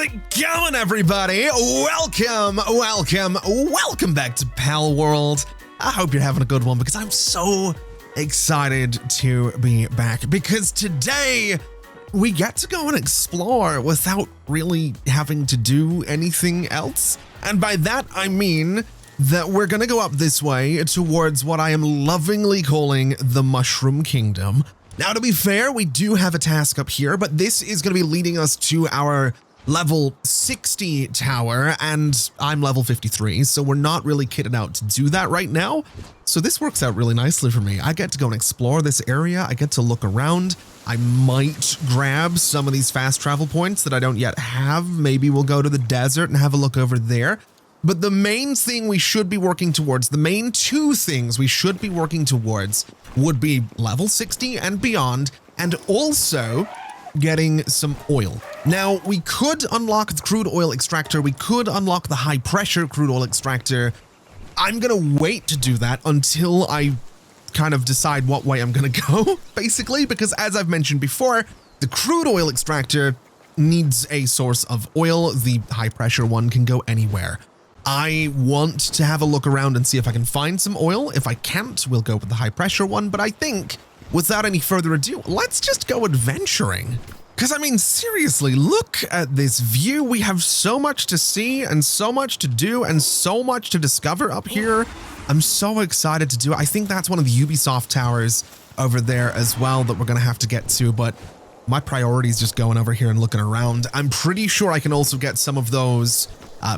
it going, everybody? Welcome back to Palworld. I hope you're having a good one because I'm so excited to be back because today we get to go and explore without really having to do anything else. And by that, I mean that we're gonna go up this way towards what I am lovingly calling the Mushroom Kingdom. Now, to be fair, we do have a task up here, but this is gonna be leading us to our level 60 tower, and I'm level 53, so we're not really kitted out to do that right now. So this works out really nicely for me. I get to go and explore this area. I get to look around. I might grab some of these fast travel points that I don't yet have. Maybe we'll go to the desert and have a look over there. But the main thing we should be working towards, the main two things we should be working towards would be level 60 and beyond, and also getting some oil. Now, we could unlock the crude oil extractor. We could unlock the high pressure crude oil extractor. I'm going to wait to do that until I kind of decide what way I'm going to go, basically, because as I've mentioned before, the crude oil extractor needs a source of oil. The high pressure one can go anywhere. I want to have a look around and see if I can find some oil. If I can't, we'll go with the high pressure one. But I think without any further ado, let's just go adventuring. Because I mean, seriously, look at this view. We have so much to see and so much to do and so much to discover up here. I'm so excited to do it. I think that's one of the Ubisoft towers over there as well that we're going to have to get to. But my priority is just going over here and looking around. I'm pretty sure I can also get some of those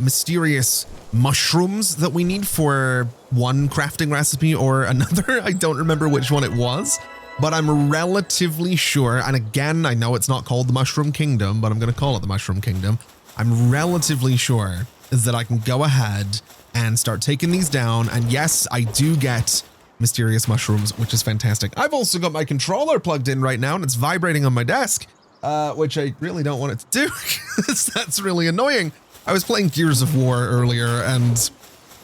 mysterious mushrooms that we need for one crafting recipe or another. I don't remember which one it was, but I'm relatively sure, and again, I know it's not called the Mushroom Kingdom, but I'm going to call it the Mushroom Kingdom. I'm relatively sure that I can go ahead and start taking these down, and yes, I do get mysterious mushrooms, which is fantastic. I've also got my controller plugged in right now, and it's vibrating on my desk, which I really don't want it to do, because that's really annoying. I was playing Gears of War earlier, and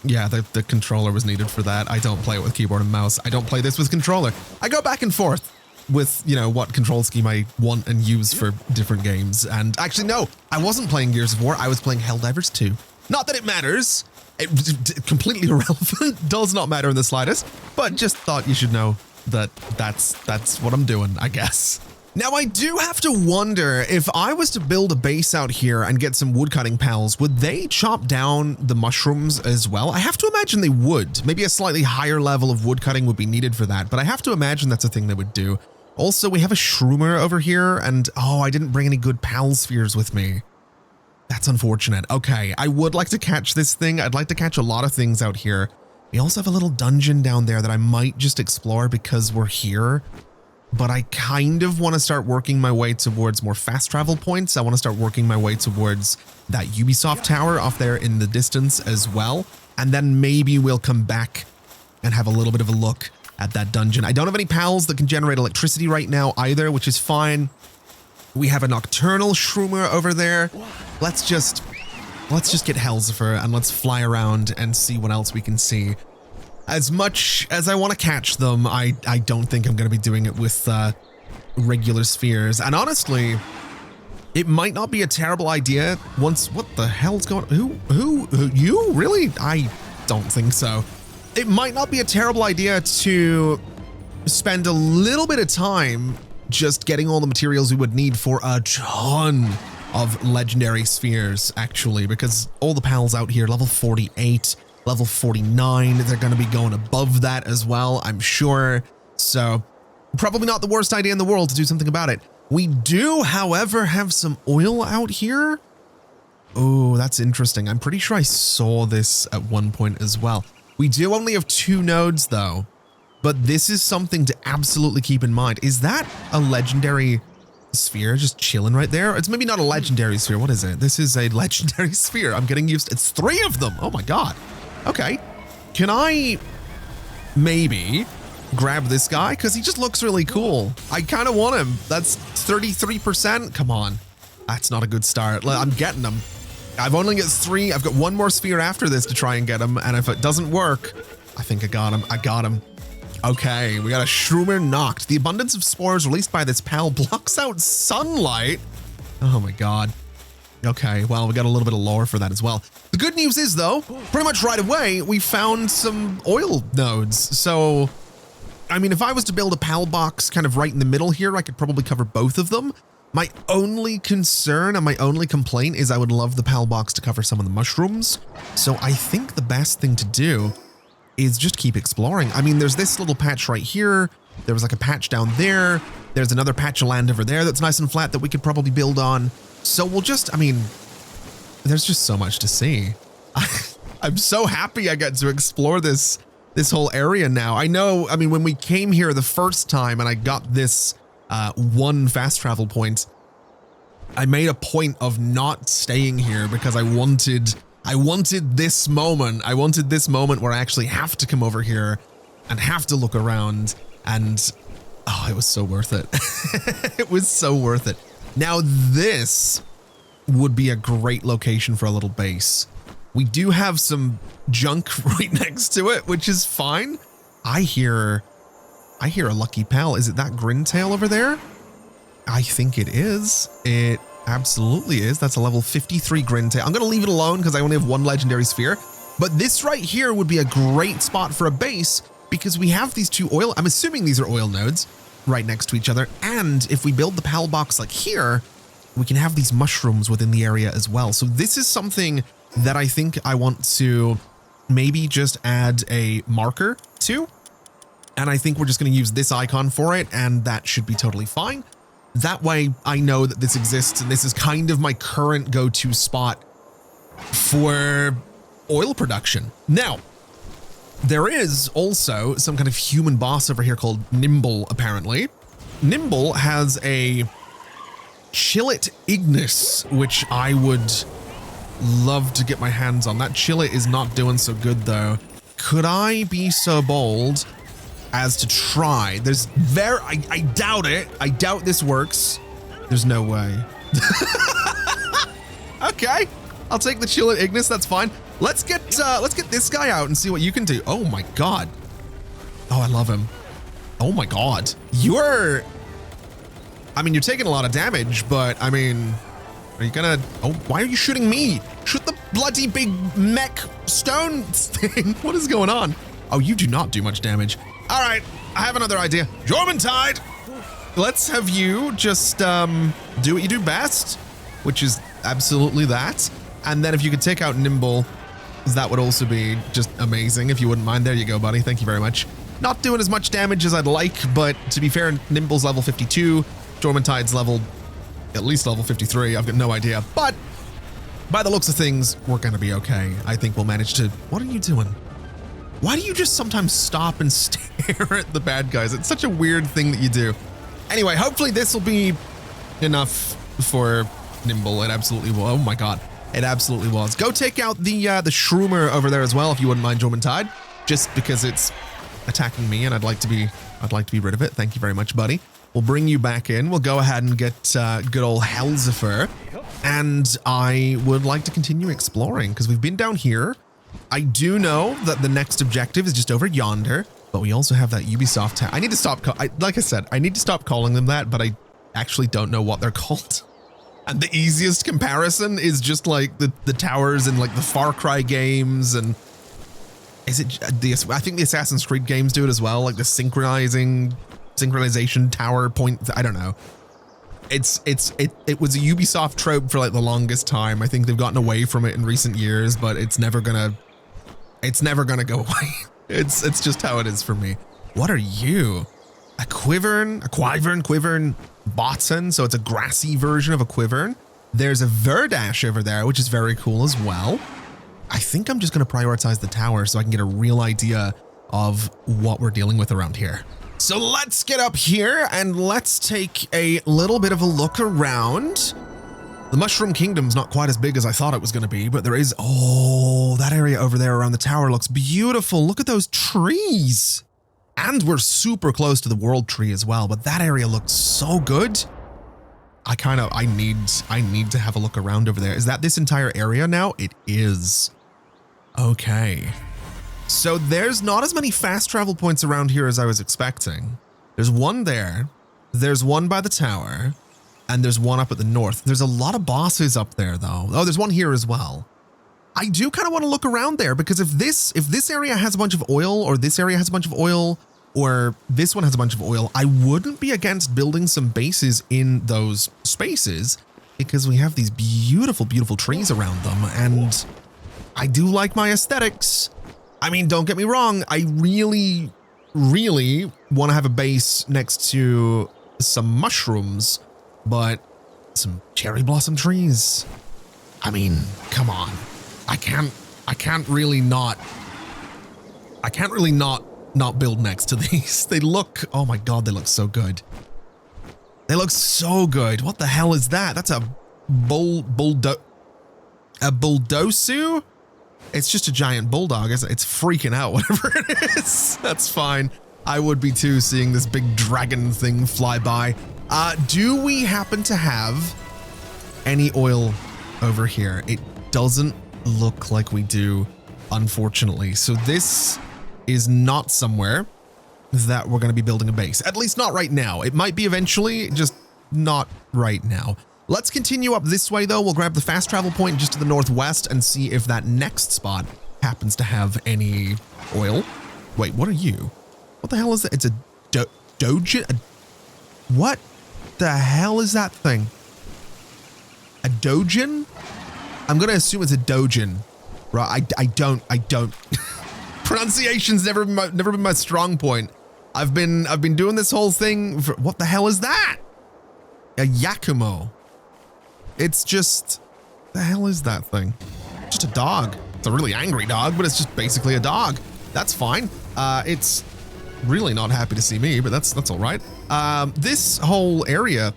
yeah, the controller was needed for that. I don't play it with keyboard and mouse. I don't play this with controller. I go back and forth with, you know, what control scheme I want and use for different games. And actually, no, I wasn't playing Gears of War. I was playing Helldivers 2. Not that it matters. It completely irrelevant. Does not matter in the slightest. But just thought you should know that that's what I'm doing, I guess. Now, I do have to wonder if I was to build a base out here and get some woodcutting pals, would they chop down the mushrooms as well? I have to imagine they would. Maybe a slightly higher level of woodcutting would be needed for that, but I have to imagine that's a thing they would do. Also, we have a shroomer over here, and oh, I didn't bring any good pal spheres with me. That's unfortunate. Okay, I would like to catch this thing. I'd like to catch a lot of things out here. We also have a little dungeon down there that I might just explore because we're here. But I kind of want to start working my way towards more fast travel points. I want to start working my way towards that Ubisoft tower off there in the distance as well. And then maybe we'll come back and have a little bit of a look at that dungeon. I don't have any pals that can generate electricity right now either, which is fine. We have a nocturnal shroomer over there. Let's just get 𝗟𝗓𝗢 and let's fly around and see what else we can see. As much as I want to catch them, I don't think I'm going to be doing it with regular spheres. And honestly, it might not be a terrible idea once... What the hell's going on? Who? You? Really? I don't think so. It might not be a terrible idea to spend a little bit of time just getting all the materials we would need for a ton of legendary spheres, actually, because all the pals out here, level 48... level 49, they're going to be going above that as well, I'm sure. So probably not the worst idea in the world to do something about it. We do, however, have some oil out here. Oh, that's interesting. I'm pretty sure I saw this at one point as well. We do only have 2 nodes though, but this is something to absolutely keep in mind. Is that a legendary sphere just chilling right there? It's maybe not a legendary sphere. What is it? This is a legendary sphere. I'm getting used to it's 3 of them. Oh my God. Okay, can I maybe grab this guy? Because he just looks really cool. I kind of want him. That's 33%. Come on. That's not a good start. I'm getting him. I've only got 3. I've got 1 more sphere after this to try and get him. And if it doesn't work, I think I got him. I got him. Okay, we got a shroomer knocked. The abundance of spores released by this pal blocks out sunlight. Oh my God. Okay, well, we got a little bit of lore for that as well. The good news is, though, pretty much right away, we found some oil nodes. So, I mean, if I was to build a PAL box kind of right in the middle here, I could probably cover both of them. My only concern and my only complaint is I would love the PAL box to cover some of the mushrooms. So I think the best thing to do is just keep exploring. I mean, there's this little patch right here. There was like a patch down there. There's another patch of land over there that's nice and flat that we could probably build on. So we'll just, I mean, there's just so much to see. I'm so happy I got to explore this whole area now. I know, I mean, when we came here the first time and I got this one fast travel point, I made a point of not staying here because I wanted this moment. I wanted this moment where I actually have to come over here and have to look around, and oh, it was so worth it. It was so worth it. Now this would be a great location for a little base. We do have some junk right next to it, which is fine. I hear a lucky pal. Is it that Grintail over there? I think it is. It absolutely is. That's a level 53 Grintail. I'm going to leave it alone because I only have one legendary sphere. But this right here would be a great spot for a base because we have these two oil, I'm assuming these are oil nodes right next to each other. And if we build the PAL box like here, we can have these mushrooms within the area as well. So this is something that I think I want to maybe just add a marker to. And I think we're just going to use this icon for it, and that should be totally fine. That way I know that this exists, and this is kind of my current go-to spot for oil production. Now, there is also some kind of human boss over here called Nimble, apparently. Nimble has a 𝗟𝗜𝗡𝗙𝗢, which I would love to get my hands on. That 𝗟𝗜𝗡 is not doing so good, though. Could I be so bold as to try? I doubt it. I doubt this works. There's no way. Okay, I'll take the 𝗟𝗜𝗡𝗙𝗢. That's fine. Let's get this guy out and see what you can do. Oh my god. Oh, I love him. Oh my god. You're taking a lot of damage, but I mean, are you gonna, oh, why are you shooting me? Shoot the bloody big mech stone thing. What is going on? Oh, you do not do much damage. All right, I have another idea. 𝗟𝗏𝗡𝗙𝗢. Let's have you just do what you do best, which is absolutely that. And then if you could take out Nimble, that would also be just amazing. If you wouldn't mind. There you go, buddy. Thank you very much. Not doing as much damage as I'd like, but to be fair, Nimble's level 52. 𝗟𝗏𝗡𝗙𝗢's level, at least level 53. I've got no idea. But by the looks of things, we're going to be okay. I think we'll manage to... What are you doing? Why do you just sometimes stop and stare at the bad guys? It's such a weird thing that you do. Anyway, hopefully this will be enough for Nimble. It absolutely will. Oh my god. It absolutely was. Go take out the shroomer over there as well, if you wouldn't mind, 𝗟𝗏𝗡𝗙𝗢, just because it's attacking me and I'd like to be rid of it. Thank you very much, buddy. We'll bring you back in. We'll go ahead and get good old 𝗟𝗔𝗡𝗙, and I would like to continue exploring because we've been down here. I do know that the next objective is just over yonder, but we also have that Ubisoft tower. I need to stop, like I said, I need to stop calling them that, but I actually don't know what they're called. And the easiest comparison is just like the towers in like the Far Cry games, and is it I think the Assassin's Creed games do it as well, like the synchronization tower point. I don't know. It was a Ubisoft trope for like the longest time. I think they've gotten away from it in recent years, but it's never gonna go away. It's just how it is for me. What are you? A 𝗚𝗏𝗡𝗙𝗢 botson, so it's a grassy version of a 𝗚𝗏𝗡𝗙. There's a Verdash over there, which is very cool as well. I think I'm just going to prioritize the tower so I can get a real idea of what we're dealing with around here. So let's get up here and let's take a little bit of a look around. The Mushroom Kingdom's not quite as big as I thought it was going to be, but there is, oh, that area over there around the tower looks beautiful. Look at those trees. And we're super close to the world tree as well, but that area looks so good. I need to have a look around over there. Is that this entire area now? It is. Okay. So there's not as many fast travel points around here as I was expecting. There's one there. There's one by the tower. and there's one up at the north. There's a lot of bosses up there though. Oh, there's one here as well. I do kind of want to look around there because if this area has a bunch of oil, or this area has a bunch of oil, or this one has a bunch of oil, I wouldn't be against building some bases in those spaces because we have these beautiful, beautiful trees around them. And I do like my aesthetics. I mean, don't get me wrong. I really, really want to have a base next to some mushrooms, but some cherry blossom trees. I mean, come on. I can't really not build next to these. They look, oh my God, they look so good. They look so good. What the hell is that? That's a bulldosu? It's just a giant bulldog. It's freaking out, whatever it is. That's fine. I would be too, seeing this big dragon thing fly by. Do we happen to have any oil over here? It doesn't look like we do, unfortunately. So this is not somewhere that we're going to be building a base, at least not right now. It might be eventually, just not right now. Let's continue up this way though. We'll grab the fast travel point just to the northwest and see if that next spot happens to have any oil. Wait, what are you? What the hell is that? It's a 𝗓𝗕𝗢𝗙𝗢. What the hell is that thing? A 𝗓𝗕𝗢𝗙? I'm going to assume it's a 𝗓𝗓𝗢𝗙. Right, I don't. Pronunciation's never been my strong point. I've been doing this whole thing for, what the hell is that? A Yakumo. It's just, the hell is that thing? Just a dog. It's a really angry dog, but it's just basically a dog. That's fine. It's really not happy to see me, but that's all right. This whole area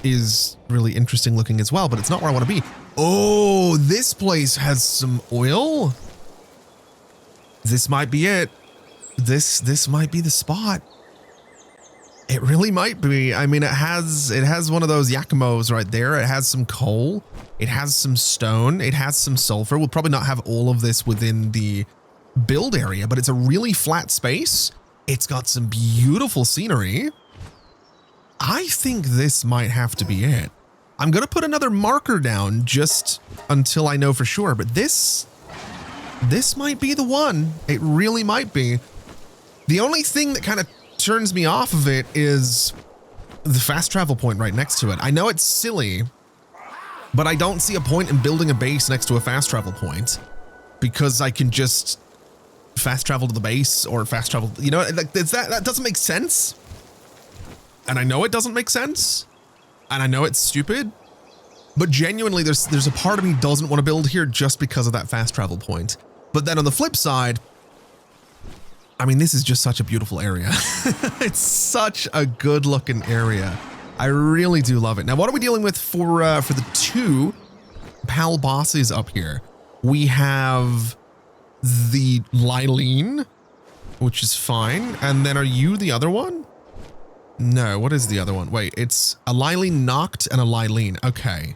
is really interesting looking as well, but it's not where I want to be. Oh, this place has some oil. This might be it. This might be the spot. It really might be. I mean, it has one of those Yakumos right there. It has some coal. It has some stone. It has some sulfur. We'll probably not have all of this within the build area, but it's a really flat space. It's got some beautiful scenery. I think this might have to be it. I'm going to put another marker down just until I know for sure, but this might be the one. It really might be. The only thing that kind of turns me off of it is the fast travel point right next to it. I know it's silly, but I don't see a point in building a base next to a fast travel point because I can just fast travel to the base or fast travel, you know, like that doesn't make sense. And I know it doesn't make sense. And I know it's stupid, but genuinely there's a part of me doesn't want to build here just because of that fast travel point. But then on the flip side, I mean, this is just such a beautiful area. It's such a good looking area. I really do love it. Now, what are we dealing with for the two pal bosses up here? We have the 𝗟𝗟𝗡𝗙, which is fine. And then are you the other one? No, what is the other one? Wait, it's a 𝗟𝗟𝗡𝗙 and a 𝗟𝗟𝗡. Okay.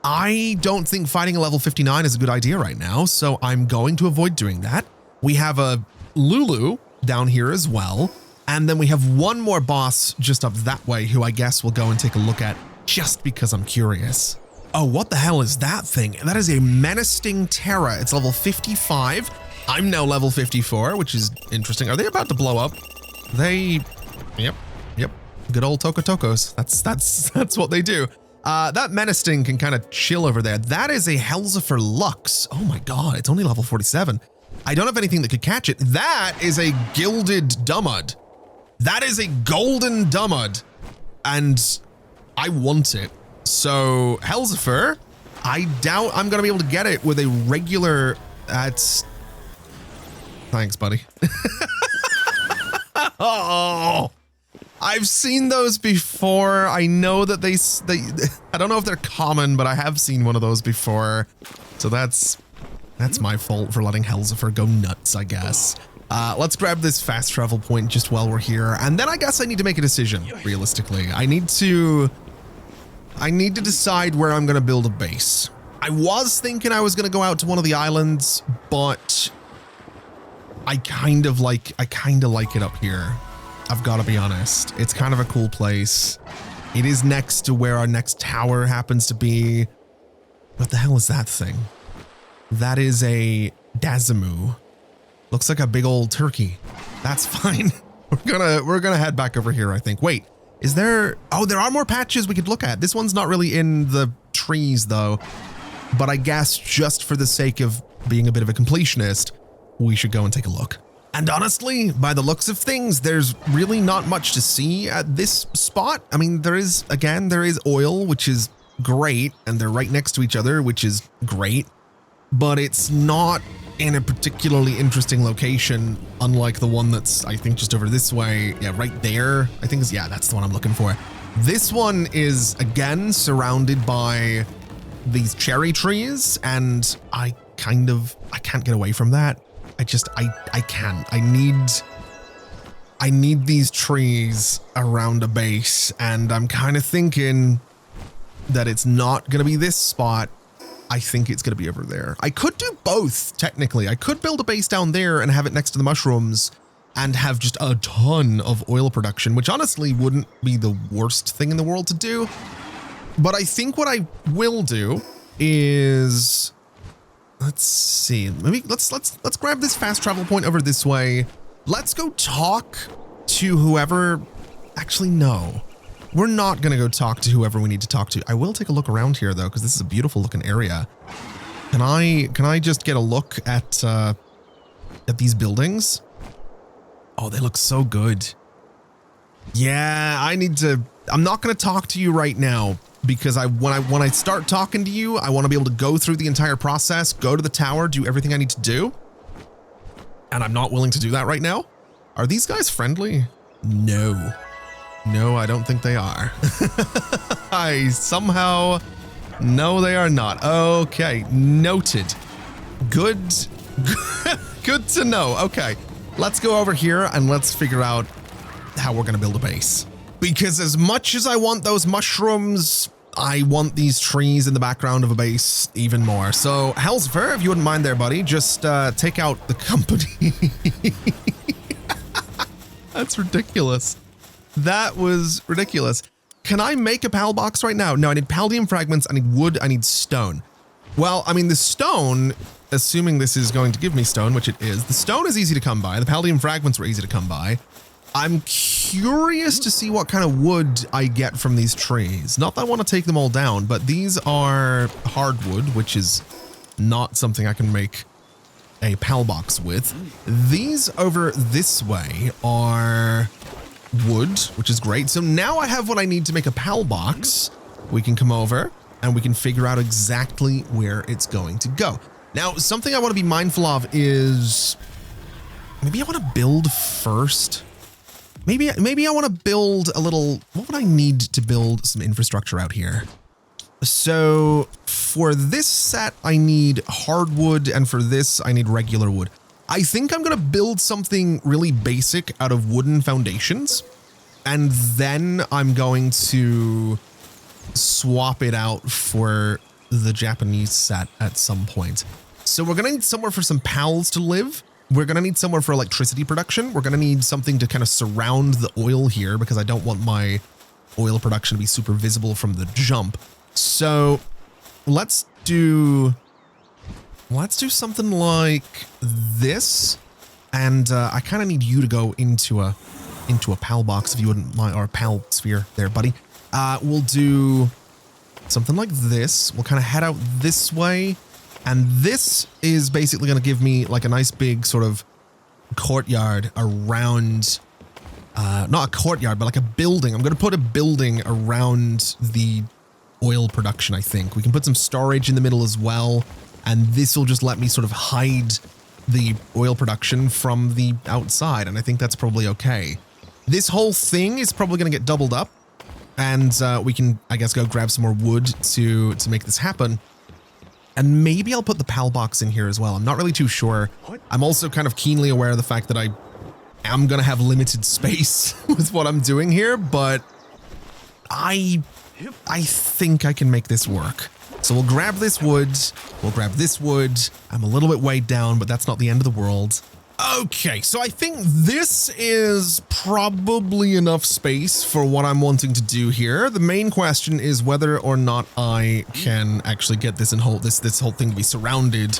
I don't think fighting a level 59 is a good idea right now, so I'm going to avoid doing that. We have a Lulu down here as well. And then we have one more boss just up that way who I guess we'll go and take a look at just because I'm curious. Oh, what the hell is that thing? That is a menacing Terra. It's level 55. I'm now level 54, which is interesting. Are they about to blow up? Yep. Good old Tokotokos. That's what they do. That menacing can kind of chill over there. That is a 𝗟𝗟𝗡𝗙 Lux. Oh my God, it's only level 47. I don't have anything that could catch it. That is a gilded 𝗟𝗏𝗏𝗏. That is a golden 𝗟𝗏𝗏𝗏. And I want it. So 𝗟𝗟𝗡, I doubt I'm going to be able to get it with a regular, thanks, buddy. Oh, I've seen those before. I know that they, I don't know if they're common, but I have seen one of those before. So that's my fault for letting 𝗟𝗟𝗡𝗏 go nuts, I guess. Let's grab this fast travel point just while we're here. And then I guess I need to make a decision, realistically. I need to decide where I'm going to build a base. I was thinking I was going to go out to one of the islands, but I kind of like it up here. I've got to be honest. It's kind of a cool place. It is next to where our next tower happens to be. What the hell is that thing? That is a 𝗟𝗓𝗡. Looks like a big old turkey. That's fine. We're gonna head back over here, I think. Wait, is there? Oh, there are more patches we could look at. This one's not really in the trees though, but I guess just for the sake of being a bit of a completionist, we should go and take a look. And honestly, by the looks of things, there's really not much to see at this spot. I mean, there is oil, which is great, and they're right next to each other, which is great, but it's not in a particularly interesting location, unlike the one that's, I think, just over this way. Yeah, right there. I think yeah, that's the one I'm looking for. This one is, again, surrounded by these cherry trees, and I can't get away from that. I can't. I need these trees around a base, and I'm kind of thinking that it's not going to be this spot. I think it's going to be over there. I could do both, technically. I could build a base down there and have it next to the mushrooms and have just a ton of oil production, which honestly wouldn't be the worst thing in the world to do. But I think what I will do is, let's see, maybe let's grab this fast travel point over this way. Let's go talk to whoever. Actually, no, we're not going to go talk to whoever we need to talk to. I will take a look around here though, because this is a beautiful looking area. Can I just get a look at these buildings? Oh, they look so good. Yeah, I'm not going to talk to you right now, because when I start talking to you, I want to be able to go through the entire process, go to the tower, do everything I need to do. And I'm not willing to do that right now. Are these guys friendly? No. No, I don't think they are. No, they are not. Okay, noted. Good. Good to know. Okay, let's go over here and let's figure out how we're going to build a base. Because as much as I want those mushrooms, I want these trees in the background of a base even more. So, 𝗟𝗓𝗡𝗢, if you wouldn't mind there, buddy, just take out the company. That's ridiculous. That was ridiculous. Can I make a PAL box right now? No, I need paldium fragments, I need wood, I need stone. Well, I mean, the stone, assuming this is going to give me stone, which it is, the stone is easy to come by. The paldium fragments were easy to come by. I'm curious to see what kind of wood I get from these trees. Not that I want to take them all down, but these are hardwood, which is not something I can make a PAL box with. These over this way are wood, which is great. So now I have what I need to make a PAL box. We can come over and we can figure out exactly where it's going to go. Now, something I want to be mindful of is maybe I want to build first. Maybe I want to build a little, what would I need to build some infrastructure out here? So for this set, I need hardwood, and for this, I need regular wood. I think I'm going to build something really basic out of wooden foundations, and then I'm going to swap it out for the Japanese set at some point. So we're going to need somewhere for some pals to live. We're going to need somewhere for electricity production. We're going to need something to kind of surround the oil here, because I don't want my oil production to be super visible from the jump. So let's do something like this. And I kind of need you to go into a PAL box, if you wouldn't mind, or a PAL sphere there, buddy. We'll do something like this. We'll kind of head out this way. And this is basically going to give me like a nice big sort of courtyard around, not a courtyard, but like a building. I'm going to put a building around the oil production, I think. We can put some storage in the middle as well. And this will just let me sort of hide the oil production from the outside. And I think that's probably okay. This whole thing is probably going to get doubled up. And we can, I guess, go grab some more wood to make this happen. And maybe I'll put the PAL box in here as well. I'm not really too sure. I'm also kind of keenly aware of the fact that I am going to have limited space with what I'm doing here, but I think I can make this work. So we'll grab this wood. We'll grab this wood. I'm a little bit weighed down, but that's not the end of the world. Okay, so I think this is probably enough space for what I'm wanting to do here. The main question is whether or not I can actually get this this whole thing to be surrounded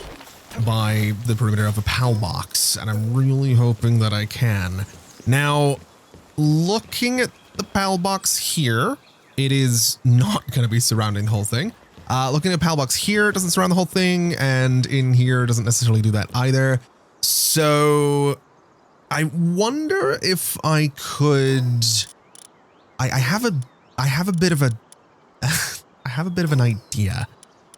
by the perimeter of a PAL box, and I'm really hoping that I can. Now, looking at the PAL box here, it is not going to be surrounding the whole thing. Looking at PAL box here, it doesn't surround the whole thing, and in here doesn't necessarily do that either. So I wonder if I could. I have a bit of a I have a bit of an idea.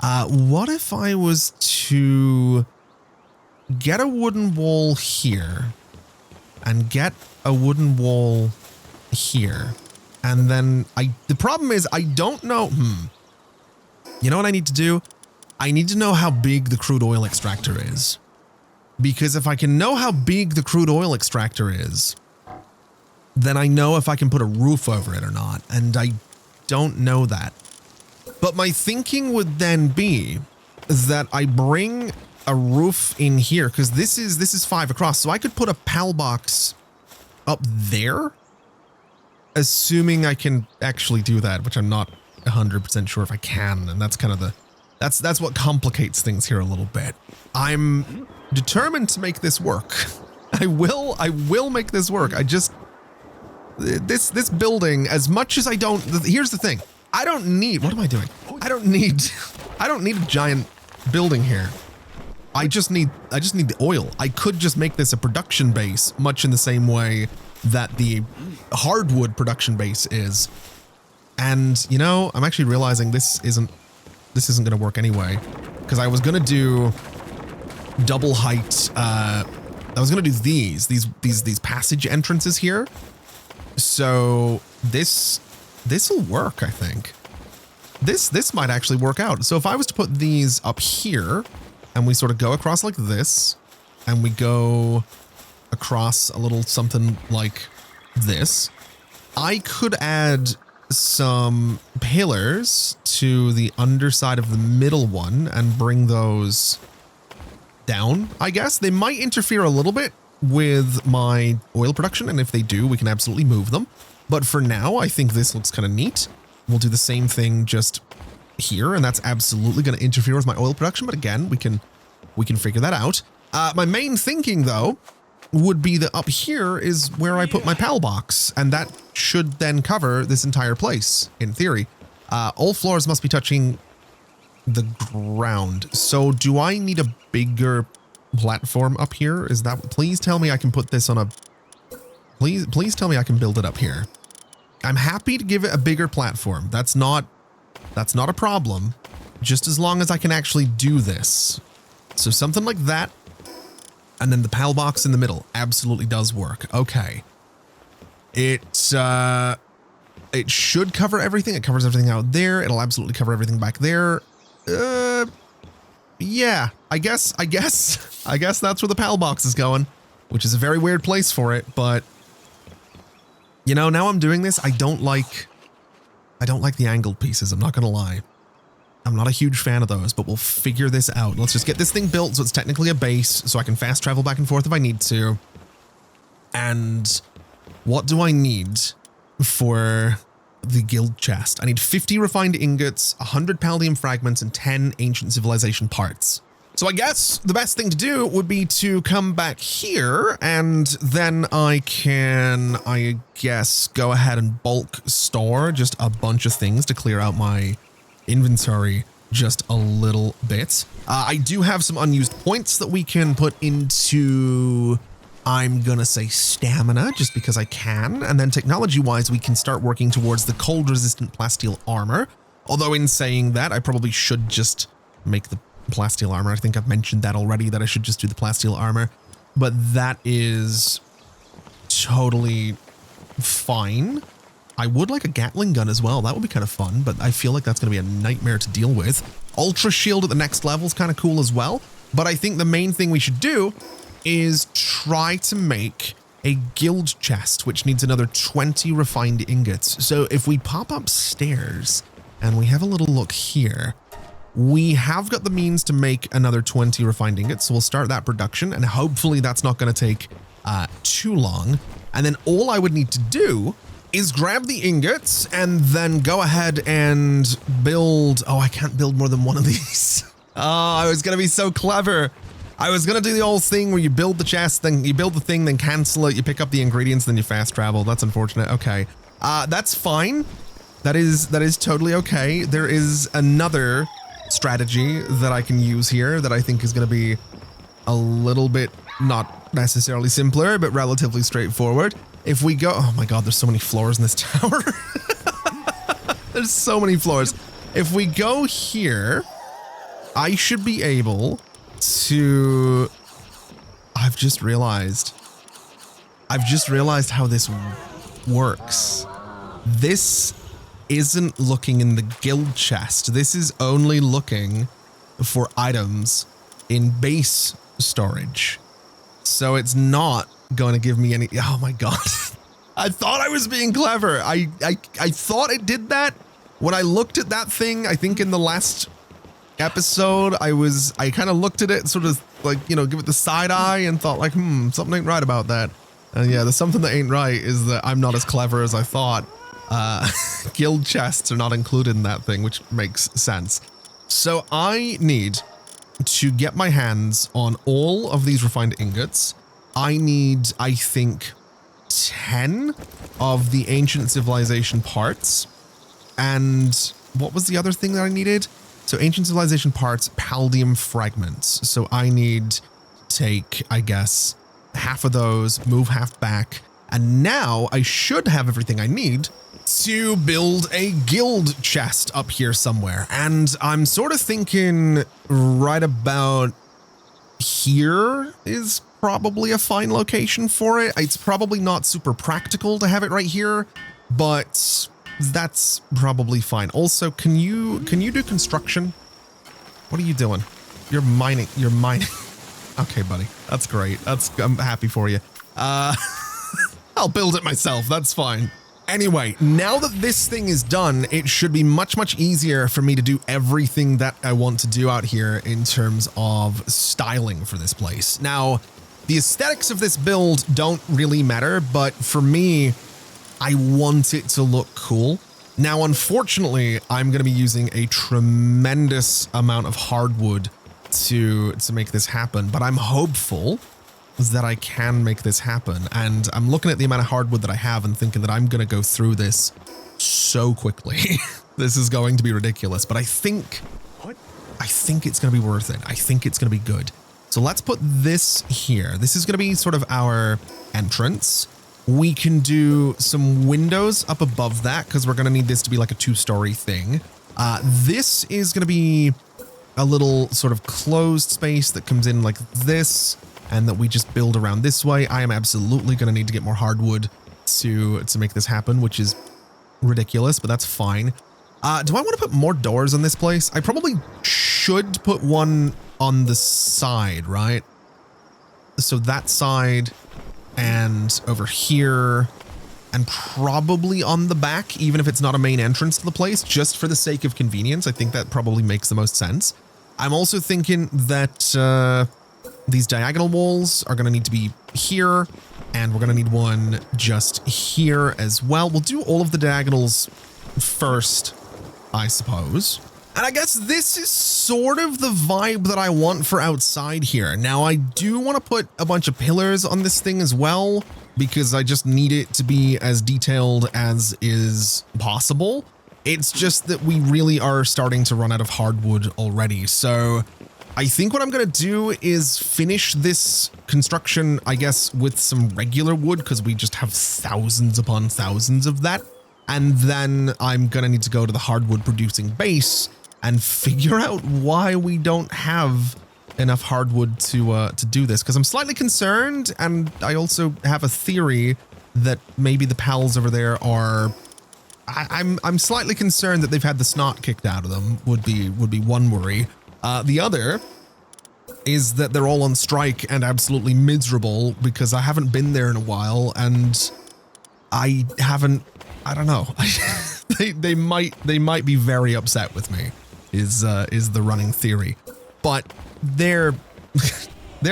What if I was to get a wooden wall here and get a wooden wall here, and then the problem is I don't know. You know what I need to do? I need to know how big the crude oil extractor is. Because if I can know how big the crude oil extractor is, then I know if I can put a roof over it or not. And I don't know that. But my thinking would then be that I bring a roof in here, because this is 5 across. So I could put a PAL box up there, assuming I can actually do that, which I'm not 100% sure if I can. And that's kind of that's what complicates things here a little bit. I'm determined to make this work. I will make this work. I just, this building, as much as I don't, here's the thing. I don't need, what am I doing? I don't need a giant building here. I just need the oil. I could just make this a production base, much in the same way that the hardwood production base is. And you know, I'm actually realizing this isn't going to work anyway, because I was going to do double height. I was going to do these passage entrances here. So this will work, I think. This might actually work out. So if I was to put these up here and we sort of go across like this, and we go across a little something like this, I could add some pillars to the underside of the middle one and bring those down, I guess. They might interfere a little bit with my oil production, and if they do, we can absolutely move them. But for now, I think this looks kind of neat. We'll do the same thing just here, and that's absolutely going to interfere with my oil production. But again, we can figure that out. My main thinking, though, would be that up here is where I put my PAL box, and that should then cover this entire place, in theory. All floors must be touching the ground. So do I need a bigger platform up here? Is that, please tell me I can put this on a, please tell me I can build it up here. I'm happy to give it a bigger platform. That's not a problem, just as long as I can actually do this. So something like that. And then the PAL box in the middle absolutely does work. Okay. It should cover everything. It covers everything out there. It'll absolutely cover everything back there. Yeah, I guess that's where the PAL box is going, which is a very weird place for it. But you know, now I'm doing this, I don't like the angled pieces. I'm not going to lie. I'm not a huge fan of those, but we'll figure this out. Let's just get this thing built so it's technically a base, so I can fast travel back and forth if I need to. And what do I need for the guild chest? I need 50 refined ingots, 100 palladium fragments, and 10 ancient civilization parts. So I guess the best thing to do would be to come back here, and then I can, I guess, go ahead and bulk store just a bunch of things to clear out my inventory just a little bit. I do have some unused points that we can put into, I'm gonna say stamina, just because I can. And then technology-wise, we can start working towards the cold-resistant plasteel armor. Although in saying that, I probably should just make the plasteel armor. I think I've mentioned that already, that I should just do the plasteel armor. But that is totally fine. I would like a Gatling gun as well. That would be kind of fun, but I feel like that's going to be a nightmare to deal with. Ultra shield at the next level is kind of cool as well. But I think the main thing we should do is try to make a guild chest, which needs another 20 refined ingots. So if we pop upstairs and we have a little look here, We have got the means to make another 20 refined ingots, so we'll start that production, and hopefully that's not going to take too long. And then all I would need to do is grab the ingots and then go ahead and build. Oh, I can't build more than one of these. Oh, I was going to be so clever. I was going to do the old thing where you build the chest, then you build the thing, then cancel it, you pick up the ingredients, then you fast travel. That's unfortunate. Okay. That's fine. That is totally okay. There is another strategy that I can use here that I think is going to be a little bit not necessarily simpler, but relatively straightforward. If we go, oh my God, there's so many floors in this tower. There's so many floors. If we go here, I should be able to, I've just realized how this works. This isn't looking in the guild chest. This is only looking for items in base storage. So it's not going to give me any, oh my God. I thought I was being clever. I thought it did that. When I looked at that thing, I think in the last episode, I kind of looked at it sort of like, you know, give it the side eye and thought like, something ain't right about that. And yeah, there's something that ain't right is that I'm not as clever as I thought. Guild chests are not included in that thing, which makes sense. So I need to get my hands on all of these refined ingots. I need, I think, 10 of the ancient civilization parts. And what was the other thing that I needed? So ancient civilization parts, paldium fragments. So I need to take, I guess, half of those, move half back. And now I should have everything I need to build a guild chest up here somewhere. And I'm sort of thinking right about here is probably a fine location for it. It's probably not super practical to have it right here, but that's probably fine. Also, can you do construction? What are you doing? You're mining. Okay, buddy. That's great. I'm happy for you. I'll build it myself. That's fine. Anyway, now that this thing is done, it should be much, much easier for me to do everything that I want to do out here in terms of styling for this place. Now, the aesthetics of this build don't really matter, but for me, I want it to look cool. Now, unfortunately, I'm going to be using a tremendous amount of hardwood to make this happen, but I'm hopeful that I can make this happen. And I'm looking at the amount of hardwood that I have and thinking that I'm going to go through this so quickly. This is going to be ridiculous, but I think it's going to be worth it. I think it's going to be good. So let's put this here. This is going to be sort of our entrance. We can do some windows up above that because we're going to need this to be like a 2-story thing. This is going to be a little sort of closed space that comes in like this, and that we just build around this way. I am absolutely going to need to get more hardwood to make this happen, which is ridiculous, but that's fine. Do I want to put more doors on this place? I probably should put one on the side, right? So that side and over here and probably on the back, even if it's not a main entrance to the place, just for the sake of convenience. I think that probably makes the most sense. I'm also thinking that these diagonal walls are going to need to be here, and we're going to need one just here as well. We'll do all of the diagonals first, I suppose. And I guess this is sort of the vibe that I want for outside here. Now, I do want to put a bunch of pillars on this thing as well, because I just need it to be as detailed as is possible. It's just that we really are starting to run out of hardwood already. So I think what I'm going to do is finish this construction, I guess, with some regular wood, because we just have thousands upon thousands of that. And then I'm going to need to go to the hardwood producing base and figure out why we don't have enough hardwood to do this, because I'm slightly concerned, and I also have a theory that maybe the pals over there are... I'm slightly concerned that they've had the snot kicked out of them, would be one worry. The other is that they're all on strike and absolutely miserable because I haven't been there in a while, and I don't know. They might be very upset with me. is the running theory. But their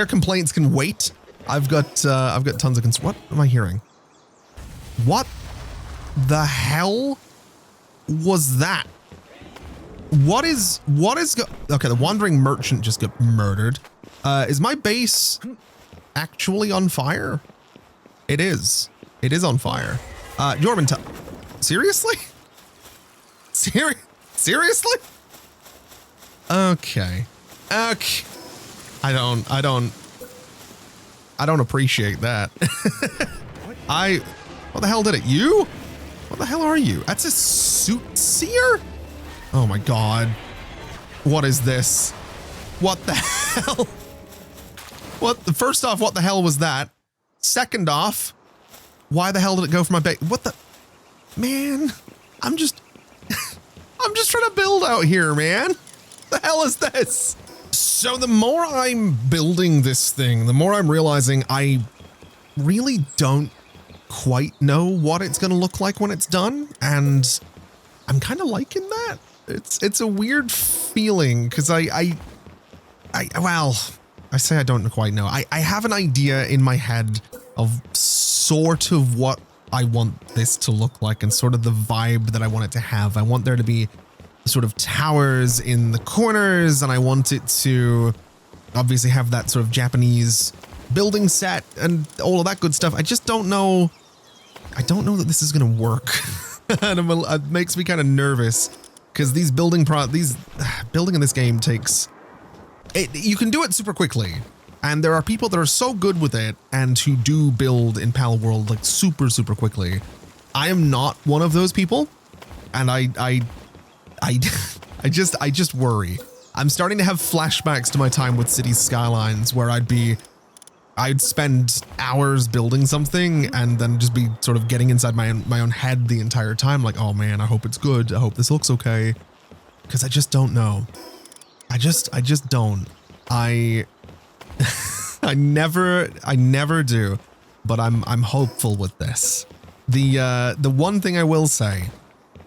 complaints can wait. I've got tons of what am I hearing? What the hell was that? What is okay, the wandering merchant just got murdered. Is my base actually on fire? It is. It is on fire. Jordan, seriously? Seriously? Okay. Okay. I don't appreciate that. What the hell did it? You? What the hell are you? That's a soothsayer? Oh my God. What is this? What the hell? First off, what the hell was that? Second off, why the hell did it go for my base? What the, man, I'm just trying to build out here, man. The hell is this? So the more I'm building this thing, the more I'm realizing I really don't quite know what it's going to look like when it's done. And I'm kind of liking that. It's a weird feeling because well, I say I don't quite know. I have an idea in my head of sort of what I want this to look like and sort of the vibe that I want it to have. I want there to be sort of towers in the corners, and I want it to obviously have that sort of Japanese building set and all of that good stuff. I just don't know. I don't know that this is going to work. And it makes me kind of nervous because these building in this game takes it. You can do it super quickly. And there are people that are so good with it and who do build in Palworld like super, super quickly. I am not one of those people. And I just worry. I'm starting to have flashbacks to my time with Cities Skylines where I'd spend hours building something and then just be sort of getting inside my own head the entire time. Like, oh man, I hope it's good. I hope this looks okay. Because I just don't know. I just don't. I never do, but I'm hopeful with this. The one thing I will say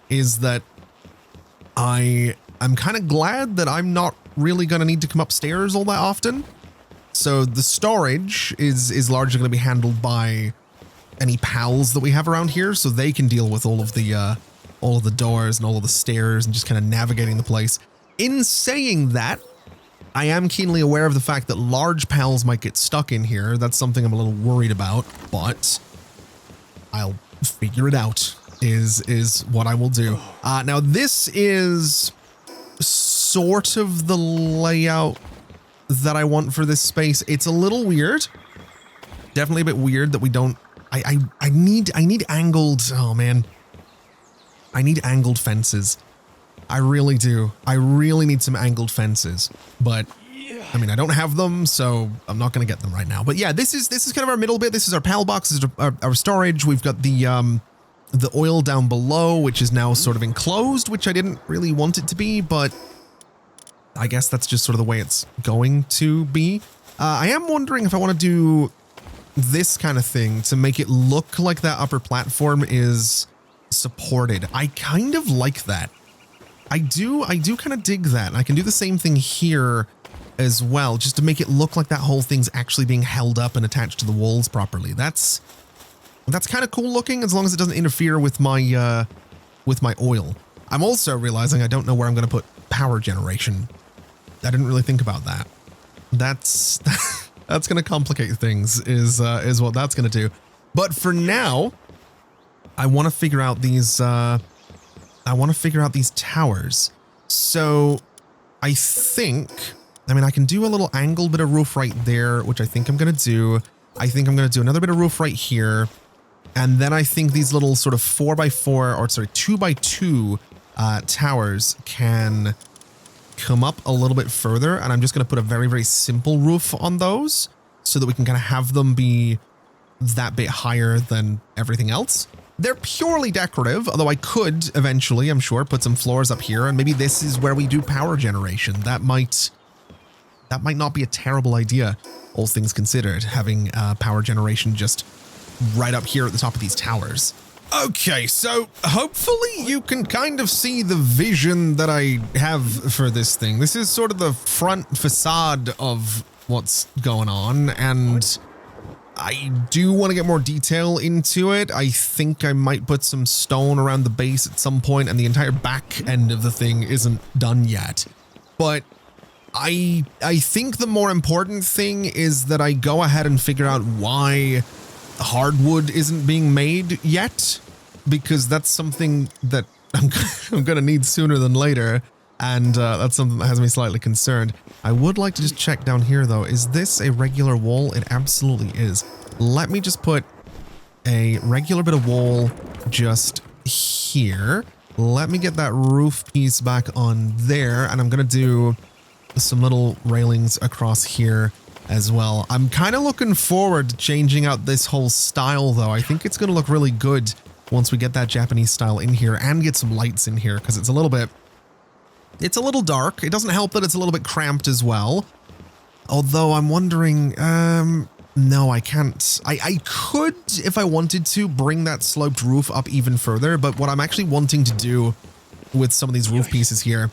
is that I'm kind of glad that I'm not really going to need to come upstairs all that often. So the storage is largely going to be handled by any pals that we have around here, so they can deal with all of the doors and all of the stairs and just kind of navigating the place. In saying that, I am keenly aware of the fact that large pals might get stuck in here. That's something I'm a little worried about, but I'll figure it out is what I will do. Now this is sort of the layout that I want for this space. It's a little weird. Definitely a bit weird that we don't, I need angled, oh man. I need angled fences. I really do. I really need some angled fences, but I mean, I don't have them, so I'm not going to get them right now. But yeah, this is kind of our middle bit. This is our pal box, this is our storage. We've got the oil down below, which is now sort of enclosed, which I didn't really want it to be, but I guess that's just sort of the way it's going to be. I am wondering if I want to do this kind of thing to make it look like that upper platform is supported. I kind of like that. I do kind of dig that. And I can do the same thing here as well, just to make it look like that whole thing's actually being held up and attached to the walls properly. That's kind of cool looking as long as it doesn't interfere with my oil. I'm also realizing I don't know where I'm going to put power generation. I didn't really think about that. That's going to complicate things is what that's going to do. But for now, I want to figure out these towers. So I mean, I can do a little angled bit of roof right there, which I think I'm going to do. I think I'm going to do another bit of roof right here. And then I think these little sort of 2x2 towers can come up a little bit further. And I'm just going to put a very, very simple roof on those so that we can kind of have them be that bit higher than everything else. They're purely decorative, although I could eventually, I'm sure, put some floors up here, and maybe this is where we do power generation. That might not be a terrible idea, all things considered, having power generation just right up here at the top of these towers. Okay, so hopefully you can kind of see the vision that I have for this thing. This is sort of the front facade of what's going on, and I do want to get more detail into it. I think I might put some stone around the base at some point, and the entire back end of the thing isn't done yet. But I think the more important thing is that I go ahead and figure out why hardwood isn't being made yet, because that's something that I'm going to need sooner than later, and that's something that has me slightly concerned. I would like to just check down here though. Is this a regular wall? It absolutely is. Let me just put a regular bit of wall just here. Let me get that roof piece back on there, and I'm going to do some little railings across here as well. I'm kind of looking forward to changing out this whole style though. I think it's going to look really good once we get that Japanese style in here and get some lights in here, because it's a little dark. It doesn't help that it's a little bit cramped as well. Although I'm wondering, no, I can't. I could, if I wanted to, bring that sloped roof up even further, but what I'm actually wanting to do with some of these roof pieces here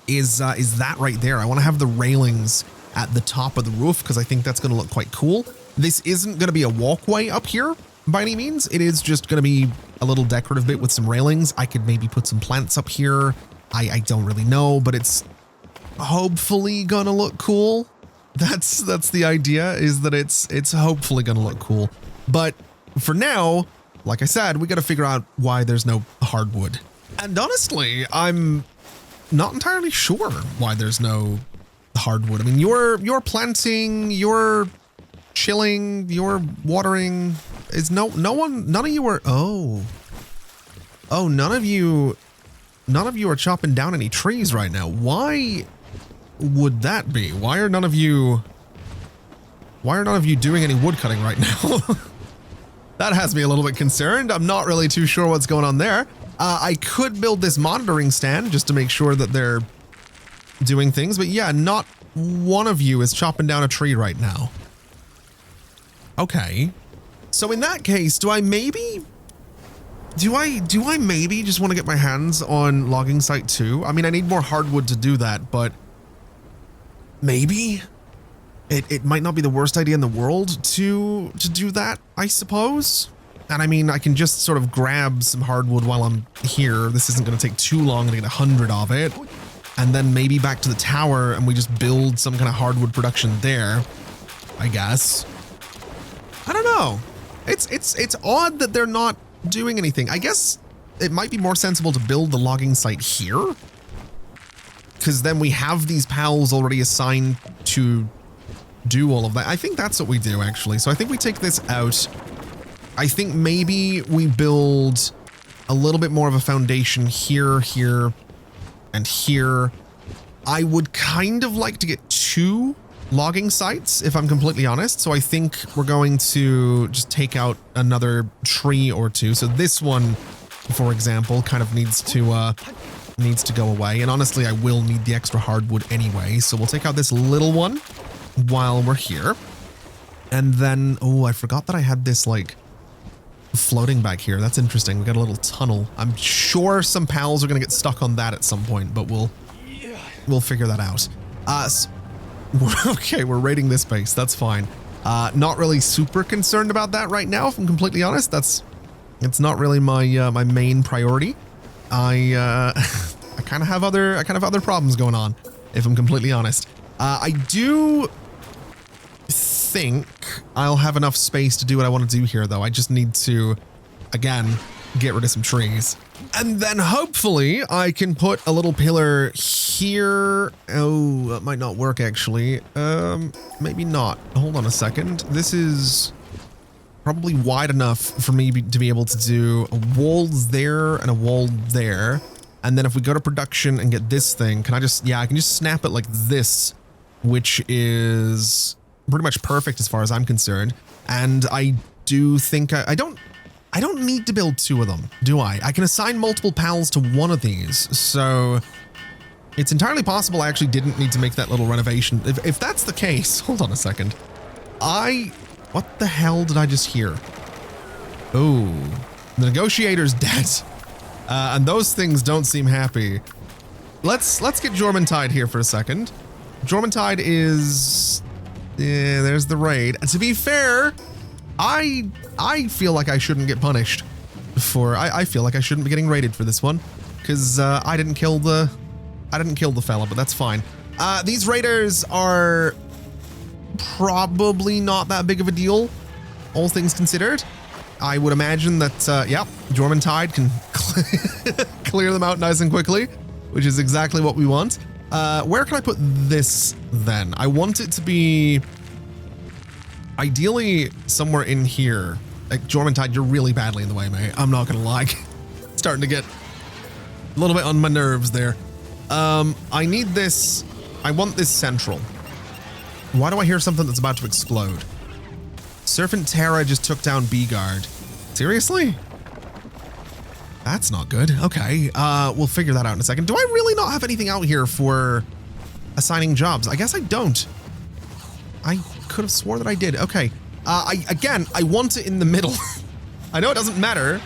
is that right there. I want to have the railings at the top of the roof, because I think that's going to look quite cool. This isn't going to be a walkway up here by any means. It is just going to be a little decorative bit with some railings. I could maybe put some plants up here. I don't really know, but it's hopefully going to look cool. That's the idea, is that it's hopefully going to look cool. But for now, like I said, we got to figure out why there's no hardwood. And honestly, I'm not entirely sure why there's no hardwood. I mean, you're planting, you're chilling, you're watering. Is none of you are, none of you are chopping down any trees right now. Why would that be? Why are none of you doing any wood cutting right now? That has me a little bit concerned. I'm not really too sure what's going on there. I could build this monitoring stand just to make sure that they're doing things, but yeah, not one of you is chopping down a tree right now. Okay. So in that case, do I maybe just want to get my hands on logging site 2? I mean, I need more hardwood to do that, but maybe it might not be the worst idea in the world to do that, I suppose. And I mean, I can just sort of grab some hardwood while I'm here. This isn't going to take too long to get 100 of it. And then maybe back to the tower and we just build some kind of hardwood production there, I guess. I don't know. It's odd that they're not doing anything. I guess it might be more sensible to build the logging site here, because then we have these pals already assigned to do all of that. I think that's what we do, actually. So I think we take this out. I think maybe we build a little bit more of a foundation here, here, and here. I would kind of like to get 2 logging sites, if I'm completely honest. So I think we're going to just take out another tree or 2. So this one, for example, kind of needs to go away. And honestly, I will need the extra hardwood anyway. So we'll take out this little one while we're here. And then, oh, I forgot that I had this like floating back here. That's interesting. We got a little tunnel. I'm sure some pals are going to get stuck on that at some point, but we'll figure that out. Okay, we're raiding this base. That's fine. Not really super concerned about that right now, if I'm completely honest. It's not really my my main priority. I kind of have other problems going on, if I'm completely honest. I do think I'll have enough space to do what I want to do here, though. I just need to, again, get rid of some trees. And then hopefully I can put a little pillar here. Oh, that might not work, actually. Maybe not. Hold on a second. This is probably wide enough for me to be able to do a wall there and a wall there. And then if we go to production and get this thing, I can just snap it like this, which is pretty much perfect as far as I'm concerned. And I do think I don't need to build 2 of them, do I? I can assign multiple pals to one of these, so it's entirely possible I actually didn't need to make that little renovation. If that's the case, hold on a second. What the hell did I just hear? Oh, The negotiator's dead. And those things don't seem happy. Let's get 𝗔𝗕𝗢𝗙 here for a second. 𝗔𝗕𝗢𝗙 is... Yeah, there's the raid. To be fair, I feel like I shouldn't get punished for... I feel like I shouldn't be getting raided for this one. Because I didn't kill the fella, but that's fine. These raiders are probably not that big of a deal, all things considered. I would imagine that, yeah, 𝗔𝗕𝗢𝗙 can clear them out nice and quickly, which is exactly what we want. Where can I put this then? I want it to be ideally somewhere in here. Like, 𝗔𝗕𝗢𝗙, you're really badly in the way, mate. I'm not gonna lie. Starting to get a little bit on my nerves there. I need this. I want this central. Why do I hear something that's about to explode? Serpent Terra just took down B-Guard. Seriously? That's not good. Okay, we'll figure that out in a second. Do I really not have anything out here for assigning jobs? I guess I don't. I could have swore that I did. Okay, I want it in the middle. I know it doesn't matter,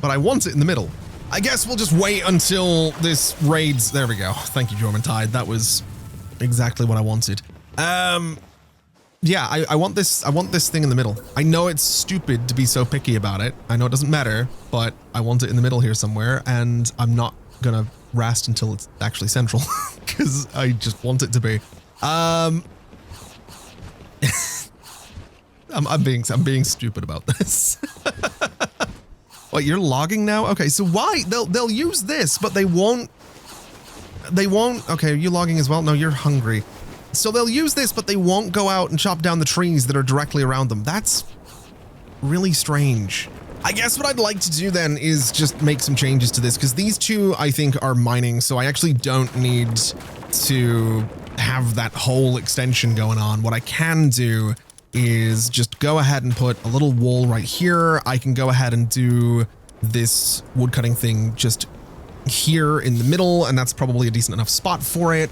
but I want it in the middle. I guess we'll just wait until this raids. There we go. Thank you, 𝗔𝗕𝗢𝗙. That was exactly what I wanted. Yeah, I want this thing in the middle. I know it's stupid to be so picky about it. I know it doesn't matter, but I want it in the middle here somewhere, and I'm not gonna rest until it's actually central because I just want it to be. I'm being stupid about this. What, you're logging now? Okay, so why? They'll use this, but they won't. Okay, are you logging as well? No, you're hungry. So they'll use this, but they won't go out and chop down the trees that are directly around them. That's really strange. I guess what I'd like to do then is just make some changes to this, because these two, I think, are mining, so I actually don't need to have that whole extension going on. What I can do is just go ahead and put a little wall right here. I can go ahead and do this woodcutting thing just here in the middle, and that's probably a decent enough spot for it.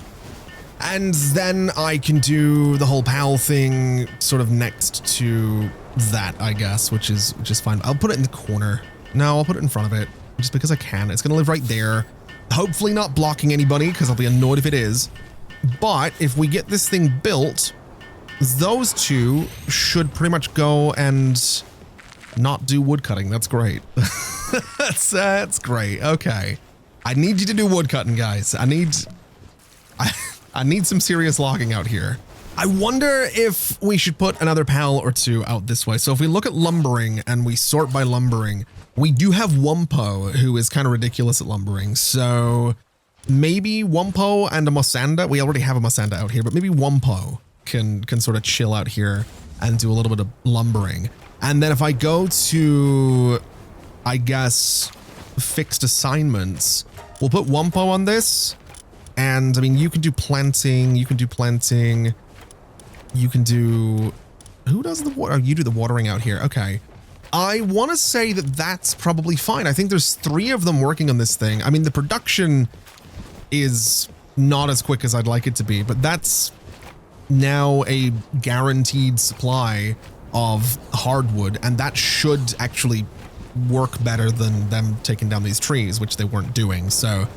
And then I can do the whole PAL thing sort of next to that, I guess, which is fine. I'll put it in the corner. No, I'll put it in front of it just because I can. It's going to live right there. Hopefully not blocking anybody, because I'll be annoyed if it is. But if we get this thing built, those two should pretty much go and not do woodcutting. That's great. That's great. Okay. I need you to do woodcutting, guys. I need some serious logging out here. I wonder if we should put another PAL or two out this way. So if we look at lumbering and we sort by lumbering, we do have 𝗔𝗕𝗙𝗢𝗙, who is kind of ridiculous at lumbering. So maybe 𝗔𝗕𝗙𝗢𝗙 and a 𝗚𝗓𝗓𝗓. We already have a 𝗚𝗓𝗓𝗓 out here, but maybe 𝗔𝗕𝗙𝗢𝗓𝗓 can sort of chill out here and do a little bit of lumbering. And then if I go to, I guess, fixed assignments, we'll put 𝗔𝗕𝗙𝗢𝗓𝗓 on this. And I mean, you can do planting, you can do, who does the water? Oh, you do the watering out here. Okay. I want to say that that's probably fine. I think there's 3 of them working on this thing. I mean, the production is not as quick as I'd like it to be, but that's now a guaranteed supply of hardwood, and that should actually work better than them taking down these trees, which they weren't doing. So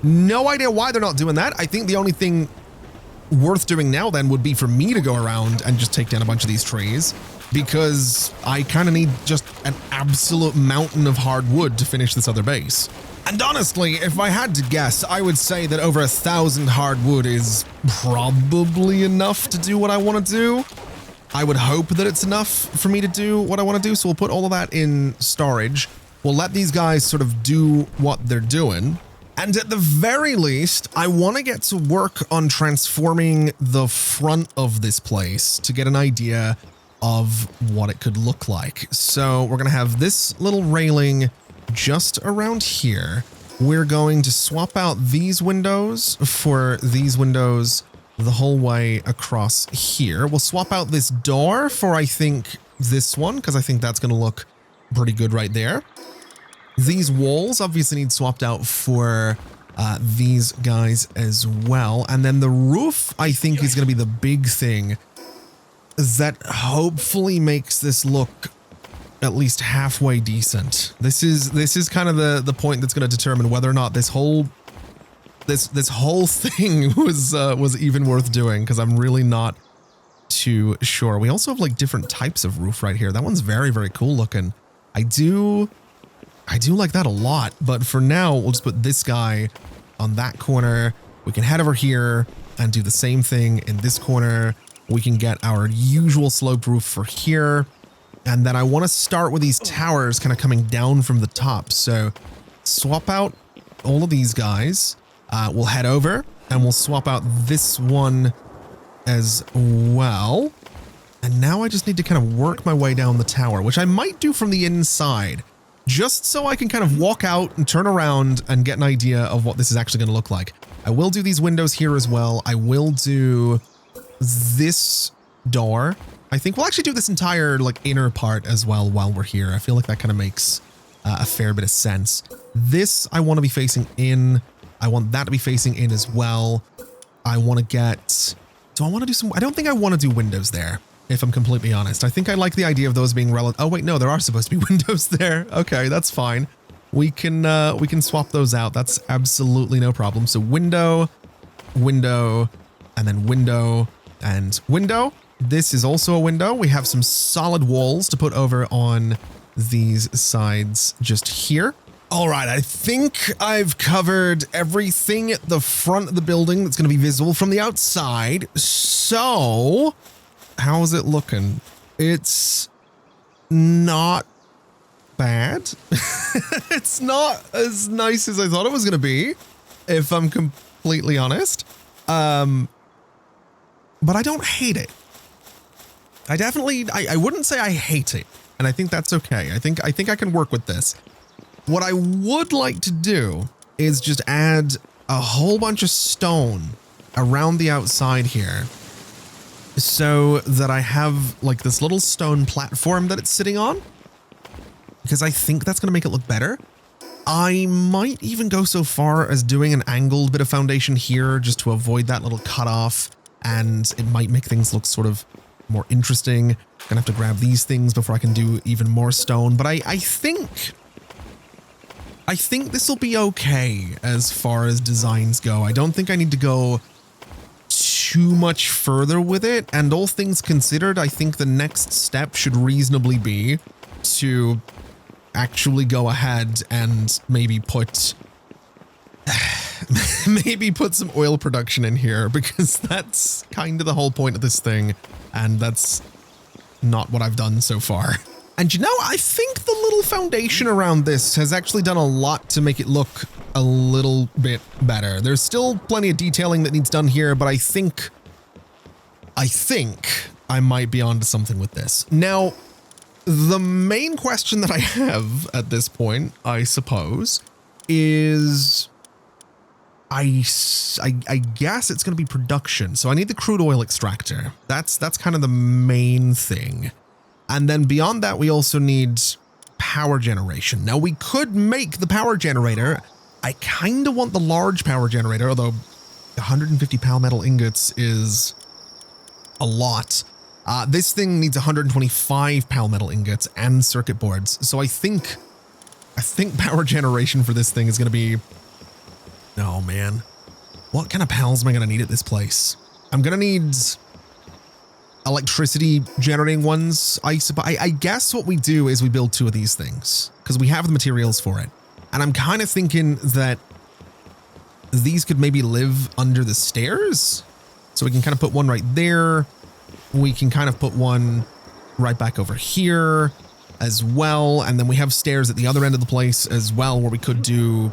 no idea why they're not doing that. I think the only thing worth doing now then would be for me to go around and just take down a bunch of these trees, because I kind of need just an absolute mountain of hardwood to finish this other base. And honestly, if I had to guess, I would say that over 1,000 hardwood is probably enough to do what I want to do. I would hope that it's enough for me to do what I want to do. So we'll put all of that in storage. We'll let these guys sort of do what they're doing. And at the very least, I want to get to work on transforming the front of this place to get an idea of what it could look like. So we're going to have this little railing just around here. We're going to swap out these windows for these windows the whole way across here. We'll swap out this door for, I think, this one, because I think that's going to look pretty good right there. These walls obviously need swapped out for these guys as well. And then the roof, I think, is going to be the big thing that hopefully makes this look at least halfway decent. This is kind of the point that's going to determine whether or not this whole thing was even worth doing, because I'm really not too sure. We also have like different types of roof right here. That one's very, very cool looking. I do like that a lot, but for now we'll just put this guy on that corner. We can head over here and do the same thing in this corner. We can get our usual sloped roof for here. And then I want to start with these towers kind of coming down from the top. So swap out all of these guys. We'll head over and we'll swap out this one as well. And now I just need to kind of work my way down the tower, which I might do from the inside, just so I can kind of walk out and turn around and get an idea of what this is actually going to look like. I will do these windows here as well. I will do this door. I think we'll actually do this entire like inner part as well while we're here. I feel like that kind of makes a fair bit of sense. This I want to be facing in. I want that to be facing in as well. I want to get... Do I want to do some... I don't think I want to do windows there, if I'm completely honest. I think I like the idea of those being relative... Oh, wait, no, there are supposed to be windows there. Okay, that's fine. We can swap those out. That's absolutely no problem. So window, window, and then window, and window. This is also a window. We have some solid walls to put over on these sides just here. All right, I think I've covered everything at the front of the building that's going to be visible from the outside. So, how's it looking? It's not bad. It's not as nice as I thought it was going to be, if I'm completely honest. But I don't hate it. I wouldn't say I hate it, and I think that's okay. I think I can work with this. What I would like to do is just add a whole bunch of stone around the outside here, so that I have like this little stone platform that it's sitting on, because I think that's going to make it look better. I might even go so far as doing an angled bit of foundation here just to avoid that little cutoff, and it might make things look sort of more interesting. Gonna have to grab these things before I can do even more stone, but I think this will be okay as far as designs go. I don't think I need to go too much further with it, and all things considered, I think the next step should reasonably be to actually go ahead and maybe put some oil production in here, because that's kind of the whole point of this thing, and that's not what I've done so far. And you know, I think the little foundation around this has actually done a lot to make it look a little bit better. There's still plenty of detailing that needs done here, but I think I might be onto something with this. Now, the main question that I have at this point, I suppose, is I guess it's going to be production. So I need the crude oil extractor. That's kind of the main thing. And then beyond that, we also need power generation. Now, we could make the power generator. I kind of want the large power generator, although 150 Palmetto ingots is a lot. This thing needs 125 Palmetto ingots and circuit boards. So I think power generation for this thing is going to be... Oh, man. What kind of pals am I going to need at this place? I'm going to need electricity generating ones, I suppose. I guess what we do is we build two of these things because we have the materials for it. And I'm kind of thinking that these could maybe live under the stairs. So we can kind of put one right there. We can kind of put one right back over here as well. And then we have stairs at the other end of the place as well, where we could do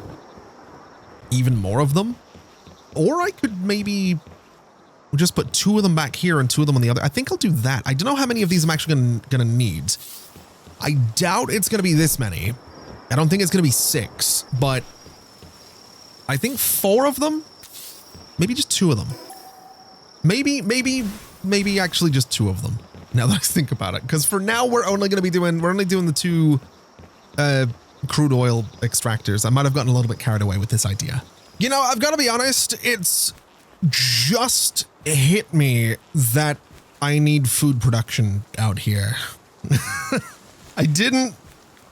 even more of them. Or I could maybe just put two of them back here and two of them on the other. I think I'll do that. I don't know how many of these I'm actually gonna need. I doubt it's gonna be this many. I don't think it's gonna be 6, but I think 4 of them, maybe just 2 of them. Maybe actually just 2 of them, now that I think about it. Because for now, we're only doing the 2 crude oil extractors. I might have gotten a little bit carried away with this idea. You know, I've got to be honest, it's just hit me that I need food production out here. I didn't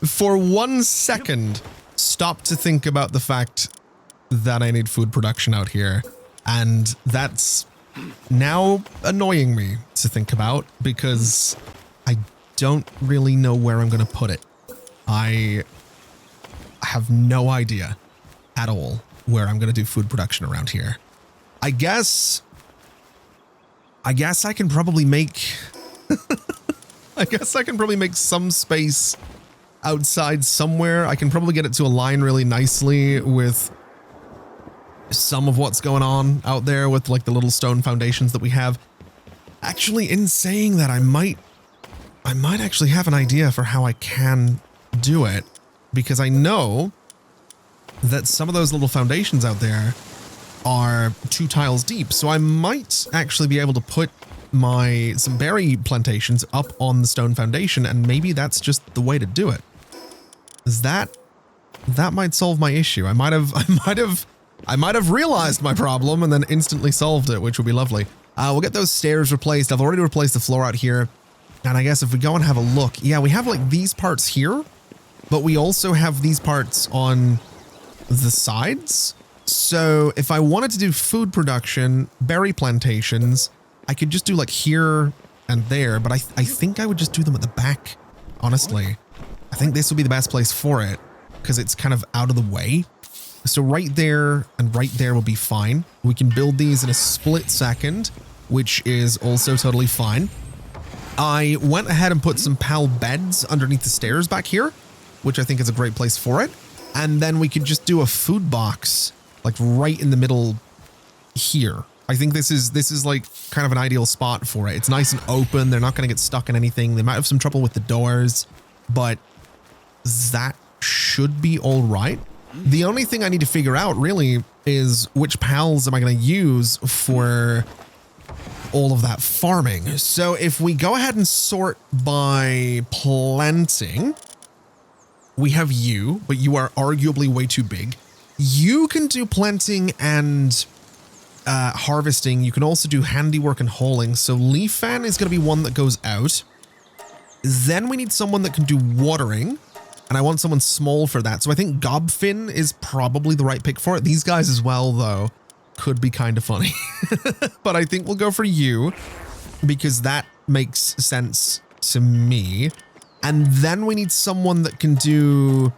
for 1 second stop to think about the fact that I need food production out here. And that's now annoying me to think about because I don't really know where I'm going to put it. I have no idea at all where I'm going to do food production around here. I guess I can probably make I guess I can probably make some space outside somewhere. I can probably get it to align really nicely with some of what's going on out there with like the little stone foundations that we have. Actually, in saying that, I might actually have an idea for how I can do it, because I know that some of those little foundations out there are 2 tiles deep. So I might actually be able to put some berry plantations up on the stone foundation, and maybe that's just the way to do it. That might solve my issue. I might have realized my problem and then instantly solved it, which would be lovely. We'll get those stairs replaced. I've already replaced the floor out here. And I guess if we go and have a look, yeah, we have like these parts here, but we also have these parts on the sides. So if I wanted to do food production, berry plantations, I could just do like here and there, but I think I would just do them at the back, honestly. I think this would be the best place for it because it's kind of out of the way. So right there and right there will be fine. We can build these in a split second, which is also totally fine. I went ahead and put some pal beds underneath the stairs back here, which I think is a great place for it. And then we could just do a food box like right in the middle here. I think this is like kind of an ideal spot for it. It's nice and open. They're not going to get stuck in anything. They might have some trouble with the doors, but that should be all right. The only thing I need to figure out really is which pals am I going to use for all of that farming. So if we go ahead and sort by planting, we have you, but you are arguably way too big. You can do planting and harvesting. You can also do handiwork and hauling. So leaf fan is going to be one that goes out. Then we need someone that can do watering. And I want someone small for that. So I think Gobfin is probably the right pick for it. These guys as well, though, could be kind of funny. But I think we'll go for you because that makes sense to me. And then we need someone that can do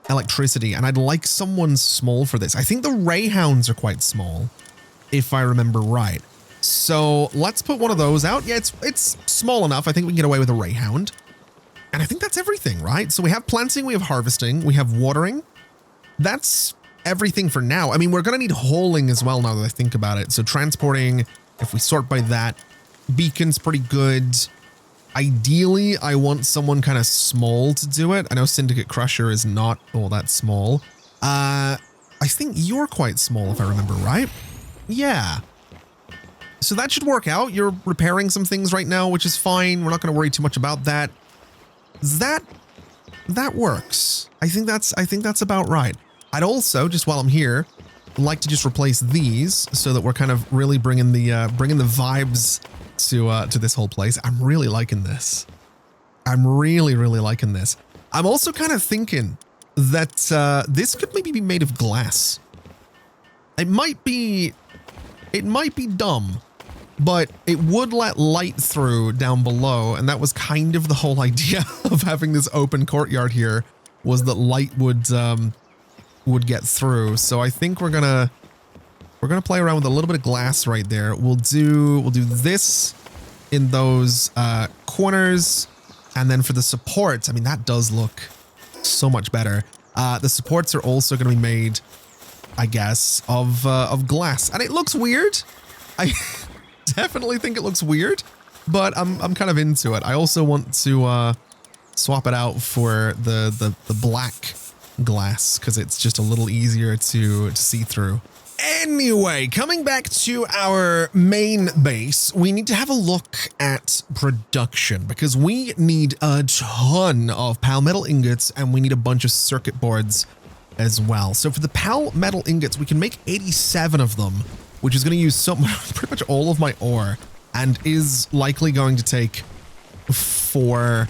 electricity. And I'd like someone small for this. I think the Rayhounds are quite small, if I remember right. So let's put one of those out. Yeah, it's small enough. I think we can get away with a Rayhound. And I think that's everything, right? So we have planting, we have harvesting, we have watering. That's everything for now. I mean, we're going to need hauling as well now that I think about it. So transporting, if we sort by that, beacon's pretty good. Ideally, I want someone kind of small to do it. I know Syndicate Crusher is not all that small. I think you're quite small if I remember right. Yeah. So that should work out. You're repairing some things right now, which is fine. We're not going to worry too much about that. That works. I think that's about right. I'd also, just while I'm here, like to just replace these so that we're kind of really bringing the vibes to this whole place. I'm really liking this. I'm really liking this. I'm also kind of thinking that this could maybe be made of glass. It might be dumb, but it would let light through down below, and that was kind of the whole idea of having this open courtyard here, was that light would get through. So I think we're gonna play around with a little bit of glass right there. We'll do this in those corners, and then for the supports, I mean, that does look so much better. The supports are also going to be made, I guess, of glass, and it looks weird. I definitely think it looks weird, but I'm kind of into it. I also want to swap it out for the black glass because it's just a little easier to see through. Anyway, coming back to our main base, we need to have a look at production because we need a ton of pal metal ingots and we need a bunch of circuit boards as well. So for the pal metal ingots, we can make 87 of them, which is going to use pretty much all of my ore and is likely going to take 4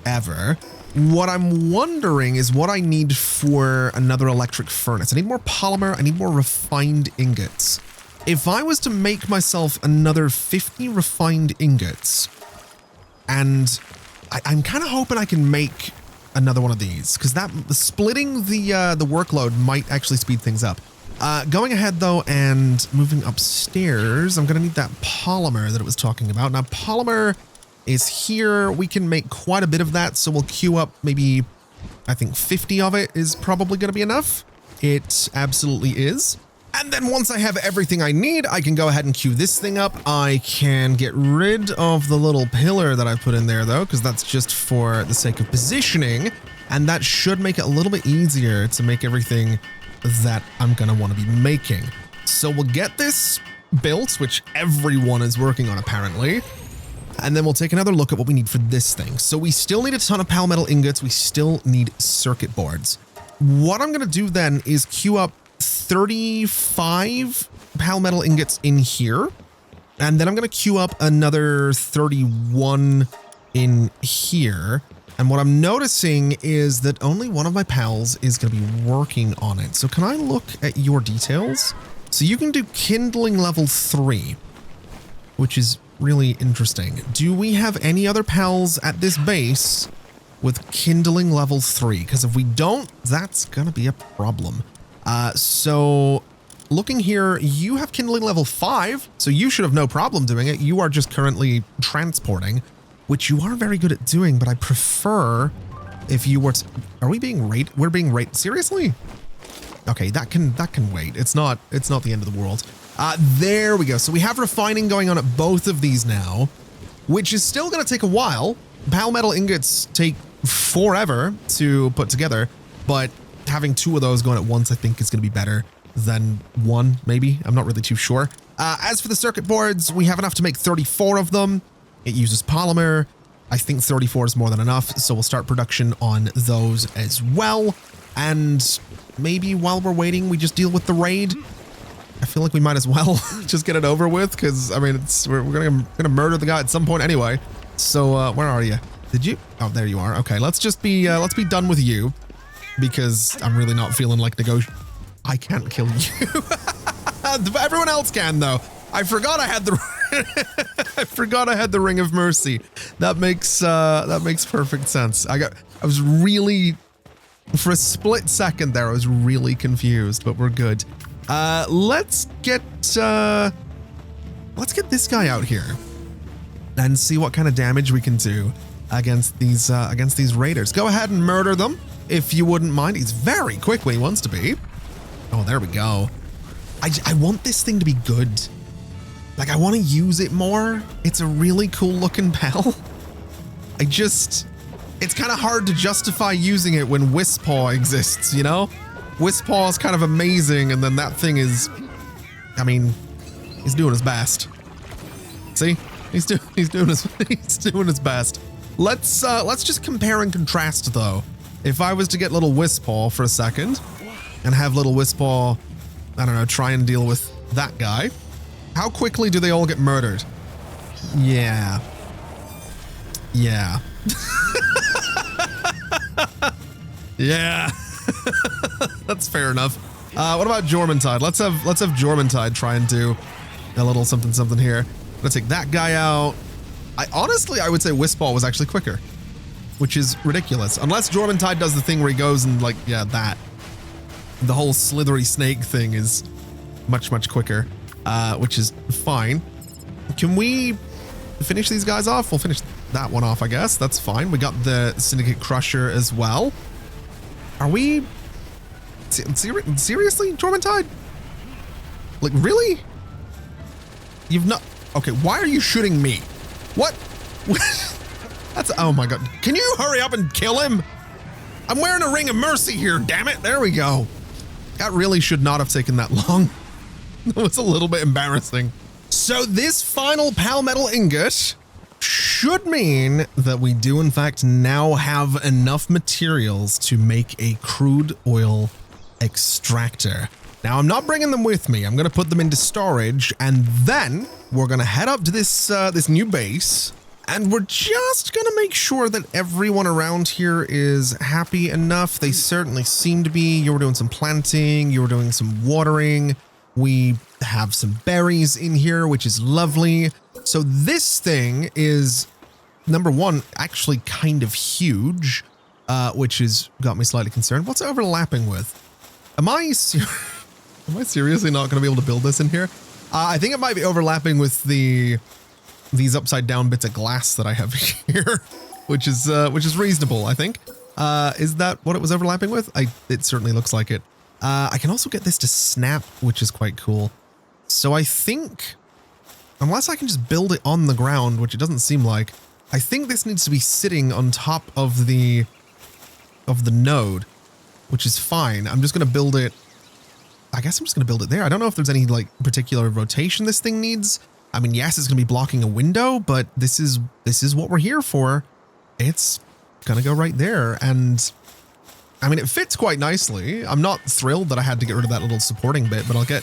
forever. What I'm wondering is what I need for another electric furnace. I need more polymer. I need more refined ingots. If I was to make myself another 50 refined ingots, and I'm kind of hoping I can make another one of these, because that splitting the workload might actually speed things up. Going ahead though and moving upstairs, I'm gonna need that polymer that it was talking about. Now polymer is here. We can make quite a bit of that, so we'll queue up maybe, I think 50 of it is probably gonna be enough. It absolutely is. And then once I have everything I need, I can go ahead and queue this thing up. I can get rid of the little pillar that I put in there though, because that's just for the sake of positioning. And that should make it a little bit easier to make everything that I'm gonna want to be making. So we'll get this built, which everyone is working on apparently. And then we'll take another look at what we need for this thing. So we still need a ton of pal metal ingots. We still need circuit boards. What I'm gonna do then is queue up 35 pal metal ingots in here. And then I'm gonna queue up another 31 in here. And what I'm noticing is that only one of my pals is going to be working on it. So can I look at your details? So you can do kindling level 3, which is really interesting. Do we have any other pals at this base with kindling level 3? Because if we don't, that's going to be a problem. So looking here, you have kindling level 5, so you should have no problem doing it. You are just currently transporting, which you are very good at doing, but I prefer if you were to, are we being rated? We're being rated, seriously? Okay, that can wait. It's not the end of the world. There we go. So we have refining going on at both of these now, which is still going to take a while. Pal metal ingots take forever to put together, but having 2 of those going at once, I think is going to be better than 1, maybe. I'm not really too sure. As for the circuit boards, we have enough to make 34 of them. It uses polymer. I think 34 is more than enough, so we'll start production on those as well. And maybe while we're waiting, we just deal with the raid. I feel like we might as well just get it over with, because I mean, we're gonna murder the guy at some point anyway. So where are you? Did you? Oh, there you are. Okay, let's be done with you, because I'm really not feeling like negotiating. I can't kill you. Everyone else can though. I forgot I had the I forgot I had the Ring of Mercy. That makes perfect sense. I was really, for a split second there, I was really confused, but we're good. Let's get this guy out here and see what kind of damage we can do against these raiders. Go ahead and murder them if you wouldn't mind. He's very quick when he wants to be. Oh, there we go. I want this thing to be good. Like, I want to use it more. It's a really cool looking pal. It's kind of hard to justify using it when Wispaw exists, you know? Wispaw is kind of amazing, and then that thing is, I mean, he's doing his best. See? He's doing his best. Let's just compare and contrast though. If I was to get little Wispaw for a second and have little Wispaw, I don't know, try and deal with that guy. How quickly do they all get murdered? Yeah. Yeah. Yeah. That's fair enough. What about 𝗟𝗓𝗡𝗙? Let's have 𝗟𝗓𝗡𝗙 try and do a little something here. Let's take that guy out. Honestly, I would say Wispaw was actually quicker, which is ridiculous. Unless 𝗟𝗓𝗡𝗙 does the thing where he goes and like, yeah, that. The whole slithery snake thing is much quicker, which is fine. Can we finish these guys off? We'll finish that one off, I guess. That's fine. We got the Syndicate Crusher as well. Are we... Seriously, 𝗟𝗓𝗡𝗙? Like, really? You've not... Okay, why are you shooting me? What? That's... Oh my god. Can you hurry up and kill him? I'm wearing a Ring of Mercy here, damn it. There we go. That really should not have taken that long. That was a little bit embarrassing. So this final pal metal ingot should mean that we do in fact now have enough materials to make a crude oil extractor. Now I'm not bringing them with me. I'm going to put them into storage, and then we're going to head up to this this new base, And we're just going to make sure that everyone around here is happy enough. They certainly seem to be. You were doing some planting. You were doing some watering. We have some berries in here, which is lovely. So this thing is, number one, actually kind of huge, which has got me slightly concerned. What's it overlapping with? Am I seriously not going to be able to build this in here? I think it might be overlapping with these upside down bits of glass that I have here, which is reasonable, I think. Is that what it was overlapping with? It certainly looks like it. I can also get this to snap, which is quite cool. So I think, unless I can just build it on the ground, which it doesn't seem like, I think this needs to be sitting on top of the node, which is fine. I'm just going to build it. I guess I'm just going to build it there. I don't know if there's any like particular rotation this thing needs. I mean, yes, it's going to be blocking a window, but this is what we're here for. It's going to go right there. And I mean, it fits quite nicely. I'm not thrilled that I had to get rid of that little supporting bit, but I'll get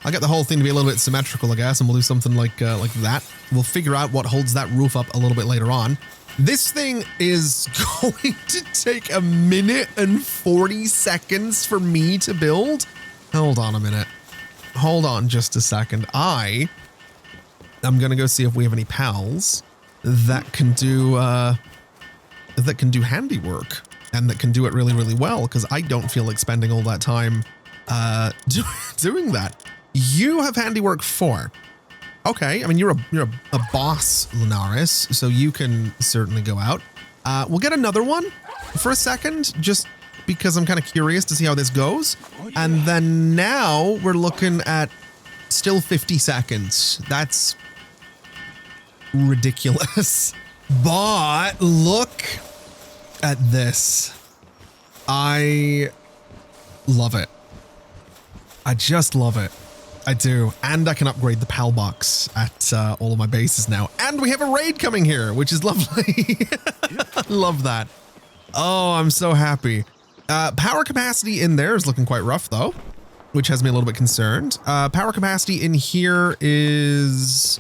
the whole thing to be a little bit symmetrical, I guess, and we'll do something like that. We'll figure out what holds that roof up a little bit later on. This thing is going to take 1 minute and 40 seconds for me to build. Hold on a minute. Hold on just a second. I'm going to go see if we have any pals that can do handiwork and that can do it really, really well, because I don't feel like spending all that time doing that. You have handiwork 4. Okay, I mean, you're a boss, Lunaris, so you can certainly go out. We'll get another one for a second, just because I'm kind of curious to see how this goes. And then now we're looking at still 50 seconds. That's ridiculous. But look at this. I love it. I just love it. I do. And I can upgrade the PAL box at all of my bases now. And we have a raid coming here, which is lovely. I love that. Oh, I'm so happy. Power capacity in there is looking quite rough, though, which has me a little bit concerned. Power capacity in here is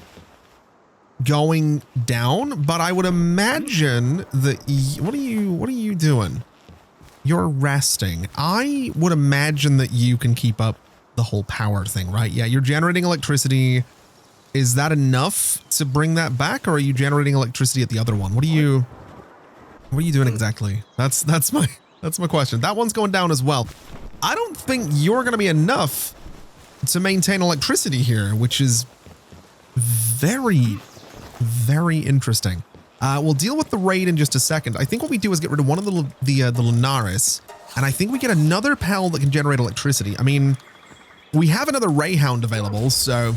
going down, but I would imagine that what are you doing? You're resting. I would imagine that you can keep up the whole power thing, right? Yeah, you're generating electricity. Is that enough to bring that back, or are you generating electricity at the other one? What are you doing exactly? That's my question. That one's going down as well. I don't think you're going to be enough to maintain electricity here, which is very, very interesting. We'll deal with the raid in just a second. I think what we do is get rid of one of the Lunaris, and I think we get another PAL that can generate electricity. I mean, we have another Rayhound available, so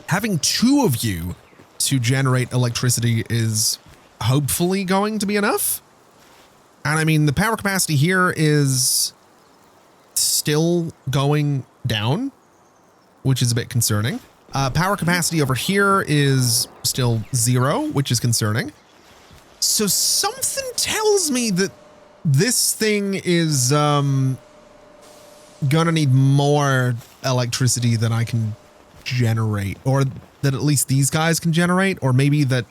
having 2 of you to generate electricity is hopefully going to be enough. And I mean, the power capacity here is still going down, which is a bit concerning. Power capacity over here is still 0, which is concerning. So something tells me that this thing is gonna need more electricity than I can generate, or that at least these guys can generate, or maybe I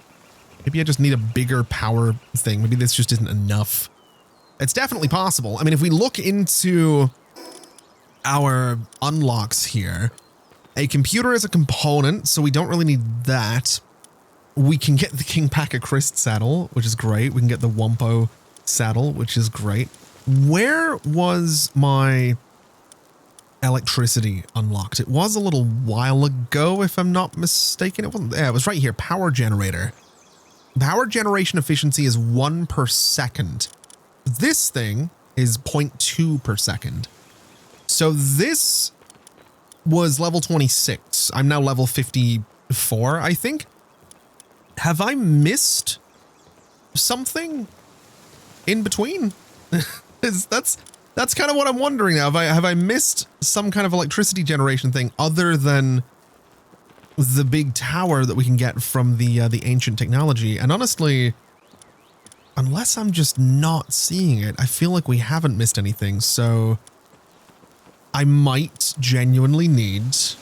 just need a bigger power thing. Maybe this just isn't enough. It's definitely possible. I mean, if we look into our unlocks here, a computer is a component, so we don't really need that. We can get the 𝗟𝗡𝗙𝗢𝗏 saddle, which is great. We can get the 𝗟𝗡𝗙 saddle, which is great. Where was my electricity unlocked? It was a little while ago, if I'm not mistaken. It wasn't. Yeah, it was right here. Power generator. Power generation efficiency is 1 per second. This thing is 0.2 per second. So this was level 26. I'm now level 54, I think. Have I missed something in between? That's kind of what I'm wondering now. Have I missed some kind of electricity generation thing other than the big tower that we can get from the ancient technology? And honestly, unless I'm just not seeing it, I feel like we haven't missed anything. So I might genuinely need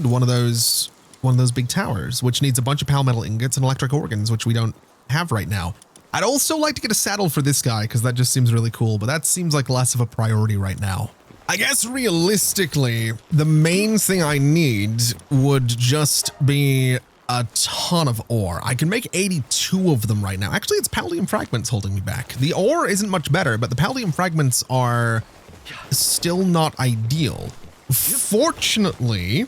one of those one of those big towers, which needs a bunch of metal ingots and electric organs, which we don't have right now. I'd also like to get a saddle for this guy because that just seems really cool, but that seems like less of a priority right now. I guess realistically, the main thing I need would just be a ton of ore. I can make 82 of them right now. Actually, it's paldium fragments holding me back. The ore isn't much better, but the paldium fragments are still not ideal. Fortunately,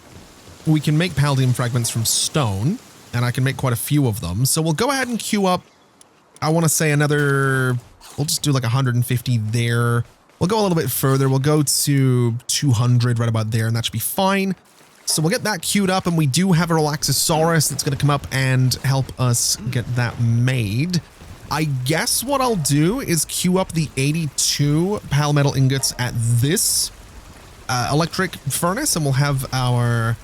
we can make paldium fragments from stone, and I can make quite a few of them. So we'll go ahead and queue up, I want to say another, we'll just do like 150 there. We'll go a little bit further. We'll go to 200 right about there, and that should be fine. So we'll get that queued up, and we do have a 𝗟𝗓𝗡𝗙𝗢 that's going to come up and help us get that made. I guess what I'll do is queue up the 82 metal ingots at this electric furnace, and we'll have our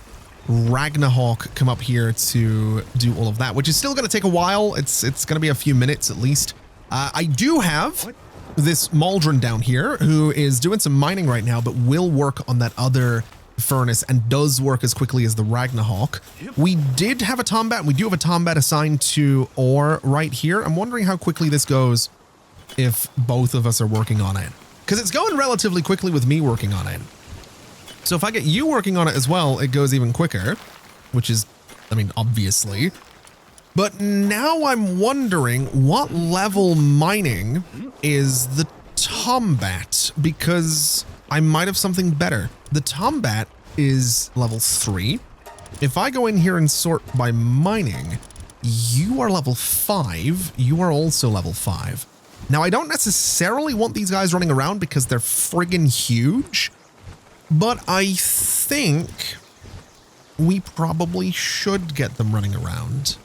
𝗟𝗚𝗙𝗢𝗡 come up here to do all of that, which is still going to take a while. It's going to be a few minutes at least. I do have this 𝗔𝗕𝗢𝗙 down here who is doing some mining right now, but will work on that other furnace and does work as quickly as the 𝗟𝗚𝗙𝗢𝗡. We did have a 𝗏𝗏𝗡, and we do have a 𝗏𝗏𝗡 assigned to ore right here. I'm wondering how quickly this goes if both of us are working on it, because it's going relatively quickly with me working on it. So if I get you working on it as well, it goes even quicker, which is, I mean, obviously. But now I'm wondering what level mining is the 𝗏𝗏𝗡, because I might have something better. The 𝗏𝗏𝗡 is level 3. If I go in here and sort by mining, you are level 5. You are also level 5. Now, I don't necessarily want these guys running around because they're friggin' huge, but I think we probably should get them running around.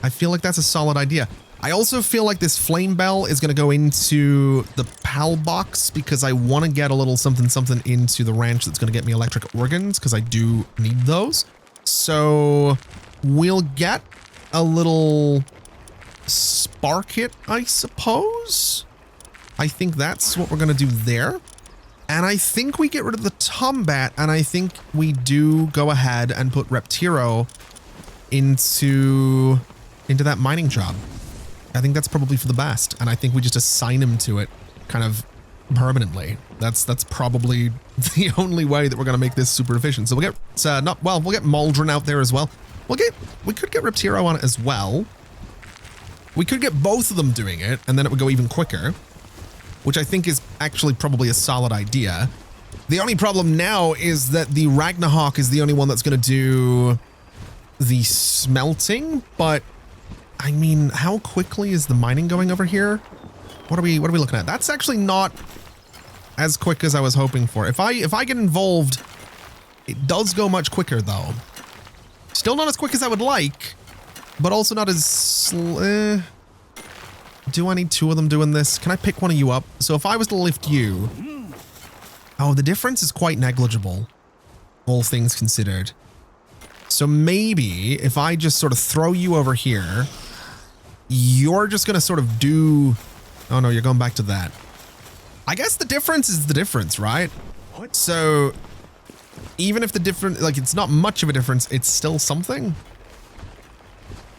I feel like that's a solid idea. I also feel like this flame bell is going to go into the PAL box because I want to get a little something into the ranch that's going to get me electric organs, because I do need those. So we'll get a little spark it, I suppose. I think that's what we're going to do there. And I think we get rid of the 𝗏𝗏𝗡, and I think we do go ahead and put 𝗏𝗏𝗏𝗡 into that mining job. I think that's probably for the best, and I think we just assign him to it kind of permanently. That's probably the only way that we're going to make this super efficient. So we'll get we'll get 𝗔𝗕𝗢𝗙 out there as well. We could get 𝗏𝗏𝗏𝗡 on it as well. We could get both of them doing it, and then it would go even quicker, which I think is actually probably a solid idea. The only problem now is that the 𝗟𝗚𝗙𝗢𝗡 is the only one that's going to do the smelting, but I mean, how quickly is the mining going over here? What are we looking at? That's actually not as quick as I was hoping for. If I get involved, it does go much quicker though. Still not as quick as I would like, but also not as do I need two of them doing this? Can I pick one of you up? So if I was to lift you, oh, the difference is quite negligible, all things considered. So maybe if I just sort of throw you over here, you're just going to sort of do... Oh no, you're going back to that. I guess the difference is the difference, right? So even if the difference, like it's not much of a difference, it's still something.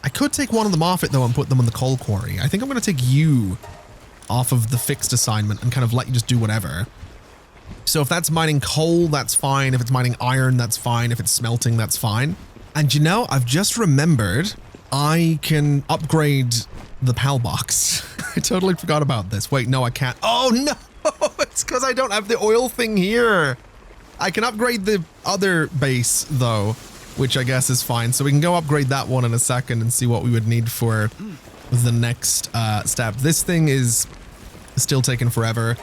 I could take one of them off it though and put them on the coal quarry. I think I'm going to take you off of the fixed assignment and kind of let you just do whatever. So if that's mining coal, that's fine. If it's mining iron, that's fine. If it's smelting, that's fine. And you know, I've just remembered I can upgrade the PAL box. I totally forgot about this. Wait, no, I can't. Oh no, it's because I don't have the oil thing here. I can upgrade the other base though, which I guess is fine. So we can go upgrade that one in a second and see what we would need for the next step. This thing is still taking forever.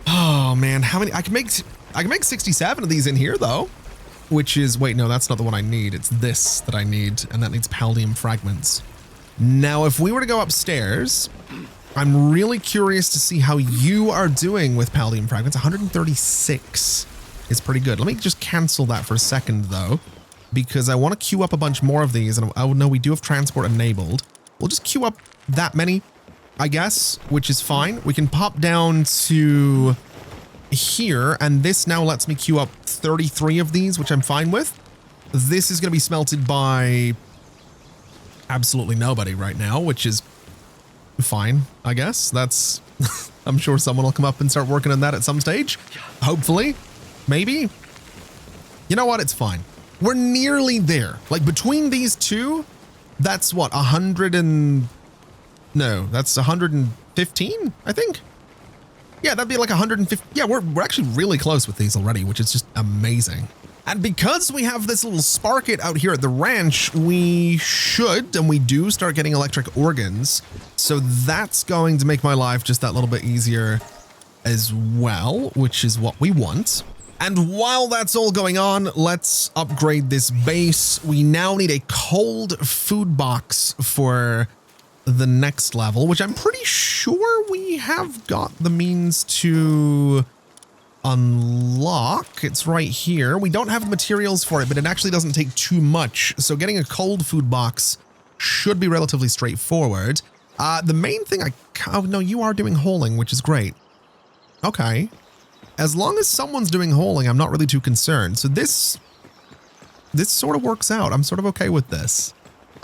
Oh man, how many? I can make 67 of these in here though, which is, wait, no, that's not the one I need. It's this that I need, and that needs paldium fragments. Now, if we were to go upstairs, I'm really curious to see how you are doing with paldium fragments. 136 is pretty good. Let me just cancel that for a second though, because I want to queue up a bunch more of these, and oh no, we do have transport enabled. We'll just queue up that many, I guess, which is fine. We can pop down to here, and this now lets me queue up 33 of these, which I'm fine with. This is going to be smelted by absolutely nobody right now, which is fine, I guess. That's, I'm sure someone will come up and start working on that at some stage. Hopefully, maybe. You know what? It's fine. We're nearly there. Like between these two, that's what, 100 and, no, that's 115, I think. Yeah, that'd be like 150. Yeah, we're actually really close with these already, which is just amazing. And because we have this little sparket out here at the ranch, we should, and we do start getting electric organs. So that's going to make my life just that little bit easier as well, which is what we want. And while that's all going on, let's upgrade this base. We now need a cold food box for the next level, which I'm pretty sure we have got the means to unlock. It's right here. We don't have the materials for it, but it actually doesn't take too much. So getting a cold food box should be relatively straightforward. The main thing oh no, you are doing hauling, which is great. Okay. As long as someone's doing hauling, I'm not really too concerned. So this sort of works out. I'm sort of okay with this.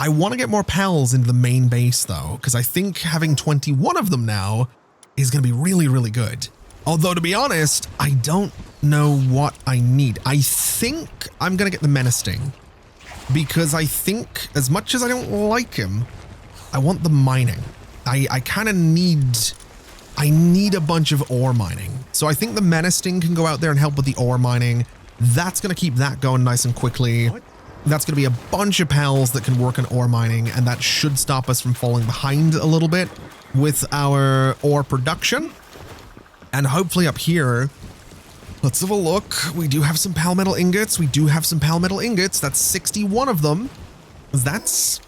I want to get more pals into the main base though, because I think having 21 of them now is going to be really, really good. Although, to be honest, I don't know what I need. I think I'm going to get the menacing because I think as much as I don't like him, I want the mining. I kind of need a bunch of ore mining. So I think the menacing can go out there and help with the ore mining. That's going to keep that going nice and quickly. That's going to be a bunch of pals that can work on ore mining, and that should stop us from falling behind a little bit with our ore production. And hopefully up here, let's have a look. We do have some palmetto ingots. That's 61 of them. That's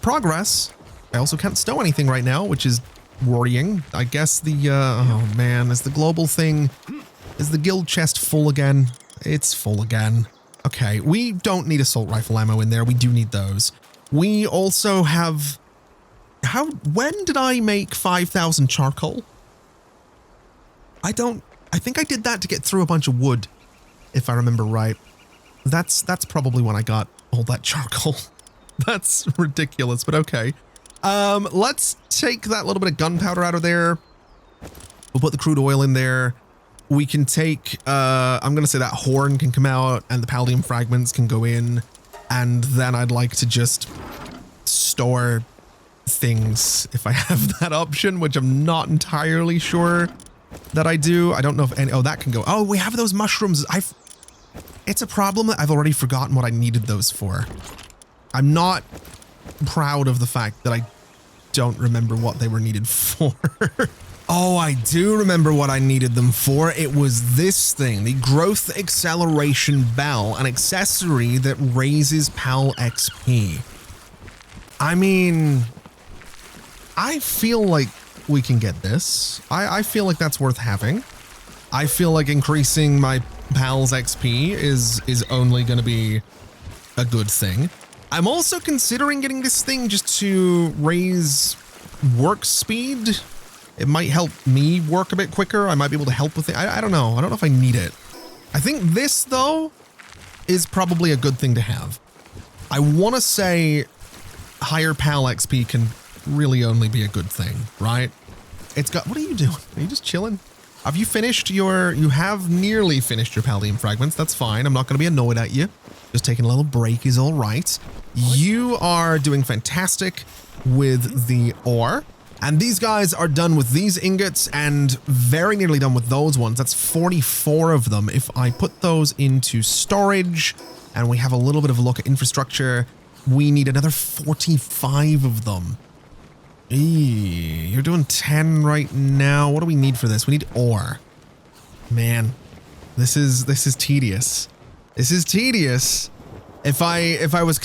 progress. I also can't stow anything right now, which is worrying. I guess oh man, is the global thing, is the guild chest full again? It's full again. Okay, we don't need assault rifle ammo in there. We do need those. We also have, when did I make 5,000 charcoal? I think I did that to get through a bunch of wood, if I remember right. That's probably when I got all that charcoal. That's ridiculous, but okay. Let's take that little bit of gunpowder out of there. We'll put the crude oil in there. We can take, I'm going to say that horn can come out and the palladium fragments can go in. And then I'd like to just store things if I have that option, which I'm not entirely sure that I do. I don't know if any, oh, that can go. Oh, we have those mushrooms. It's a problem that I've already forgotten what I needed those for. I'm not proud of the fact that I don't remember what they were needed for. Oh, I do remember what I needed them for. It was this thing, the growth acceleration bell, an accessory that raises PAL XP. I mean, I feel like we can get this. I feel like that's worth having. I feel like increasing my PAL's XP is only going to be a good thing. I'm also considering getting this thing just to raise work speed. It might help me work a bit quicker. I might be able to help with it. I don't know. I don't know if I need it. I think this, though, is probably a good thing to have. I want to say higher PAL XP can really only be a good thing, right? It's got, what are you doing? Are you just chilling? Have you finished you have nearly finished your palladium fragments. That's fine. I'm not going to be annoyed at you. Just taking a little break is all right. You are doing fantastic with the ore. And these guys are done with these ingots and very nearly done with those ones. That's 44 of them. If I put those into storage and we have a little bit of a look at infrastructure, we need another 45 of them. You're doing 10 right now. What do we need for this? We need ore. Man, this is tedious. This is tedious. If I was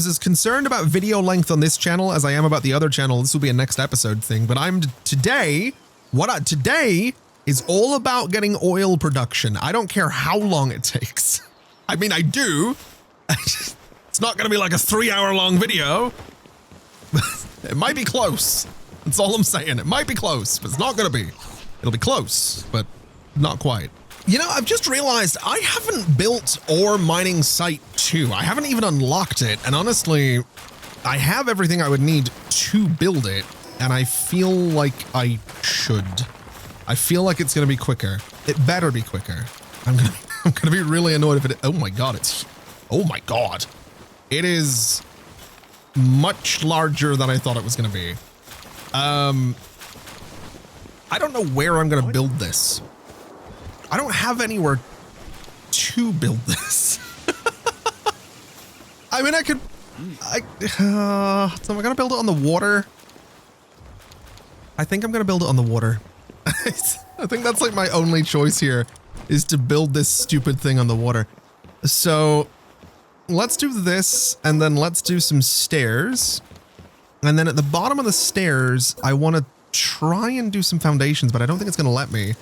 as concerned about video length on this channel as I am about the other channel, this will be a next episode thing. But today is all about getting oil production. I don't care how long it takes. I mean, I do. It's not going to be like a 3-hour long video. It might be close. That's all I'm saying. It might be close, but it's not going to be. It'll be close, but not quite. You know, I've just realized I haven't built ore mining site 2. I haven't even unlocked it. And honestly, I have everything I would need to build it. And I feel like I should. I feel like it's going to be quicker. It better be quicker. I'm gonna be really annoyed if it, oh my God, oh my God. It is much larger than I thought it was going to be. I don't know where I'm going to build this. I don't have anywhere to build this. I mean, so am I going to build it on the water? I think I'm going to build it on the water. I think that's like my only choice here is to build this stupid thing on the water. So let's do this and then let's do some stairs. And then at the bottom of the stairs, I want to try and do some foundations, but I don't think it's going to let me.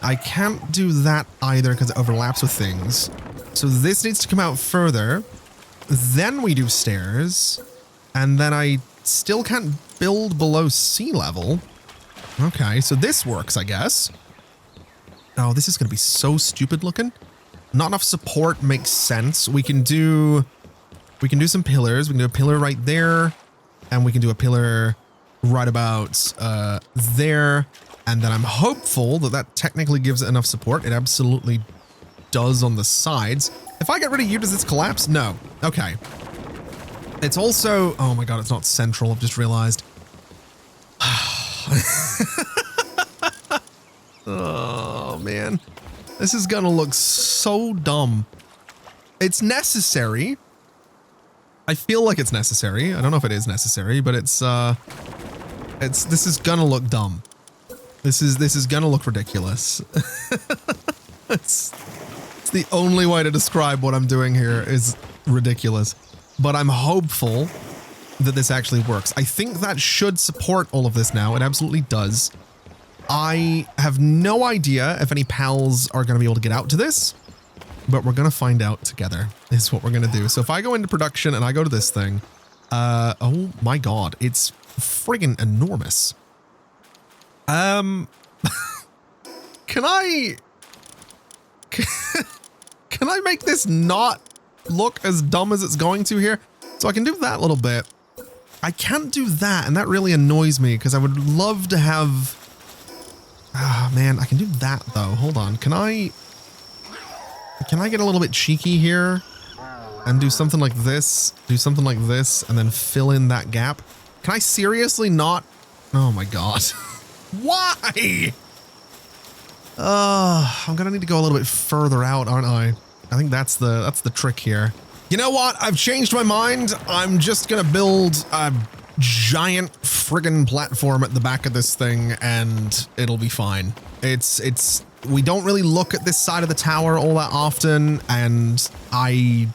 I can't do that either because it overlaps with things. So this needs to come out further. Then we do stairs. And then I still can't build below sea level. Okay, so this works, I guess. Oh, this is going to be so stupid looking. Not enough support makes sense. We can do some pillars. We can do a pillar right there. And we can do a pillar right about there. And then I'm hopeful that that technically gives it enough support. It absolutely does on the sides. If I get rid of you, does this collapse? No. Okay. It's also, oh my God, it's not central. I've just realized. Oh man, this is gonna look so dumb. It's necessary. I feel like it's necessary. I don't know if it is necessary, but this is gonna look dumb. This is gonna look ridiculous. It's the only way to describe what I'm doing here is ridiculous. But I'm hopeful that this actually works. I think that should support all of this now. It absolutely does. I have no idea if any pals are going to be able to get out to this, but we're going to find out together is what we're going to do. So if I go into production and I go to this thing, oh my God, it's friggin' enormous. Can I make this not look as dumb as it's going to here? So I can do that a little bit. I can't do that, and that really annoys me because I would love to have... Ah, man, I can do that though. Hold on. Can I get a little bit cheeky here and do something like this, and then fill in that gap? Can I seriously not? Oh my God. Why? I'm gonna need to go a little bit further out, aren't I? I think that's the trick here. You know what? I've changed my mind. I'm just gonna build a giant friggin' platform at the back of this thing and it'll be fine. We don't really look at this side of the tower all that often, and I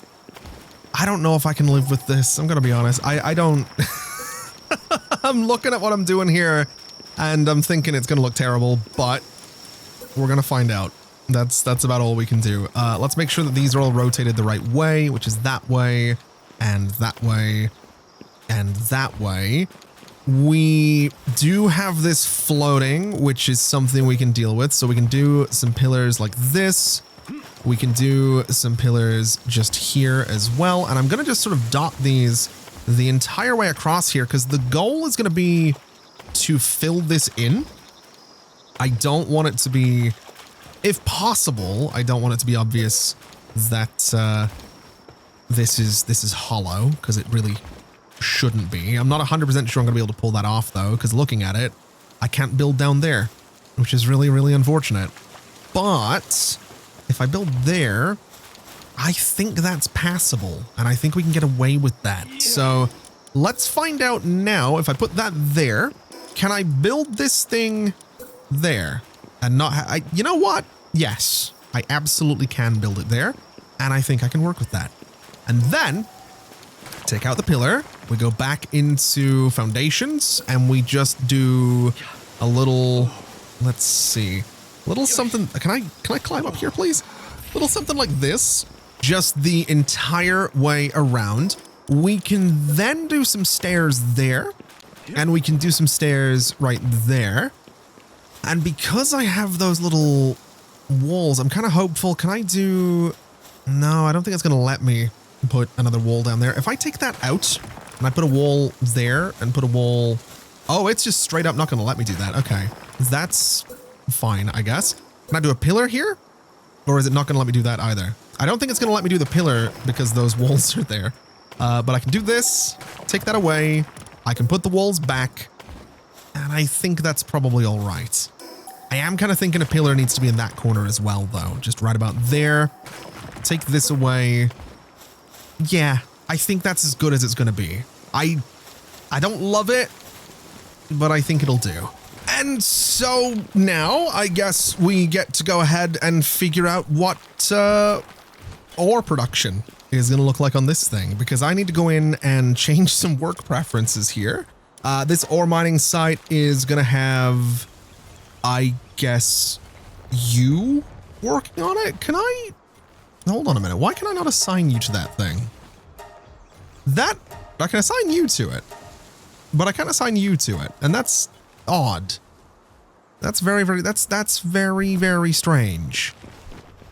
don't know if I can live with this. I'm gonna be honest. I don't. I'm looking at what I'm doing here and I'm thinking it's gonna look terrible, but we're gonna find out. That's about all we can do. Let's make sure that these are all rotated the right way, which is that way and that way and that way. We do have this floating, which is something we can deal with. So we can do some pillars like this. We can do some pillars just here as well. And I'm going to just sort of dot these the entire way across here because the goal is going to be to fill this in. I don't want it to be, if possible, I don't want it to be obvious that this is hollow because it really shouldn't be. I'm not 100% sure I'm going to be able to pull that off though, because looking at it, I can't build down there, which is really, really unfortunate. But if I build there, I think that's passable, and I think we can get away with that. So let's find out now. If I put that there, can I build this thing there and not you know what? Yes, I absolutely can build it there, and I think I can work with that. And then take out the pillar. We go back into foundations and we just do a little, let's see, little something. Can I climb up here, please? Little something like this, just the entire way around. We can then do some stairs there, and we can do some stairs right there. And because I have those little walls. I'm kind of hopeful. Can I do... No, I don't think it's going to let me put another wall down there. If I take that out and I put a wall there and put a wall... Oh, it's just straight up not going to let me do that. Okay. That's fine, I guess. Can I do a pillar here? Or is it not going to let me do that either? I don't think it's going to let me do the pillar because those walls are there. But I can do this, take that away. I can put the walls back. And I think that's probably all right. I am kind of thinking a pillar needs to be in that corner as well, though. Just right about there. Take this away. Yeah, I think that's as good as it's going to be. I don't love it, but I think it'll do. And so now I guess we get to go ahead and figure out what ore production is going to look like on this thing, because I need to go in and change some work preferences here. This ore mining site is going to have, I guess, you working on it. Can I... Hold on a minute. Why can I not assign you to that thing? I can assign you to it, but I can't assign you to it. And that's odd. That's very, very strange.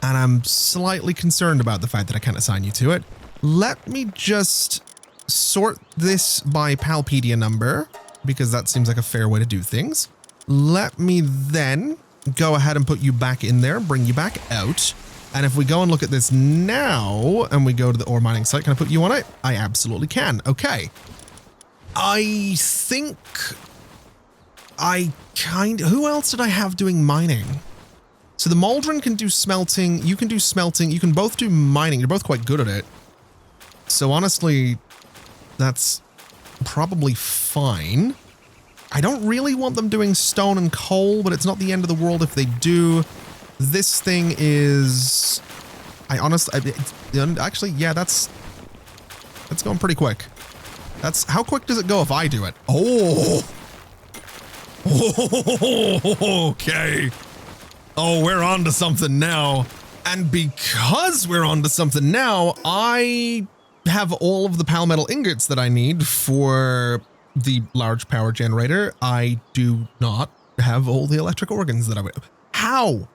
And I'm slightly concerned about the fact that I can't assign you to it. Let me just sort this by Palpedia number, because that seems like a fair way to do things. Let me then go ahead and put you back in there, bring you back out. And if we go and look at this now, and we go to the ore mining site, can I put you on it? I absolutely can. Okay. I think who else did I have doing mining? So the �𝗔𝗡𝗙𝗢 can do smelting, you can do smelting, you can both do mining, you're both quite good at it. So honestly, that's probably fine. I don't really want them doing stone and coal, but it's not the end of the world if they do. This thing is... actually, yeah, that's going pretty quick. How quick does it go if I do it? Oh! Okay. Oh, we're on to something now. And because we're on to something now, I have all of the Palmetal ingots that I need for the large power generator. I do not have all the electric organs that I would. How?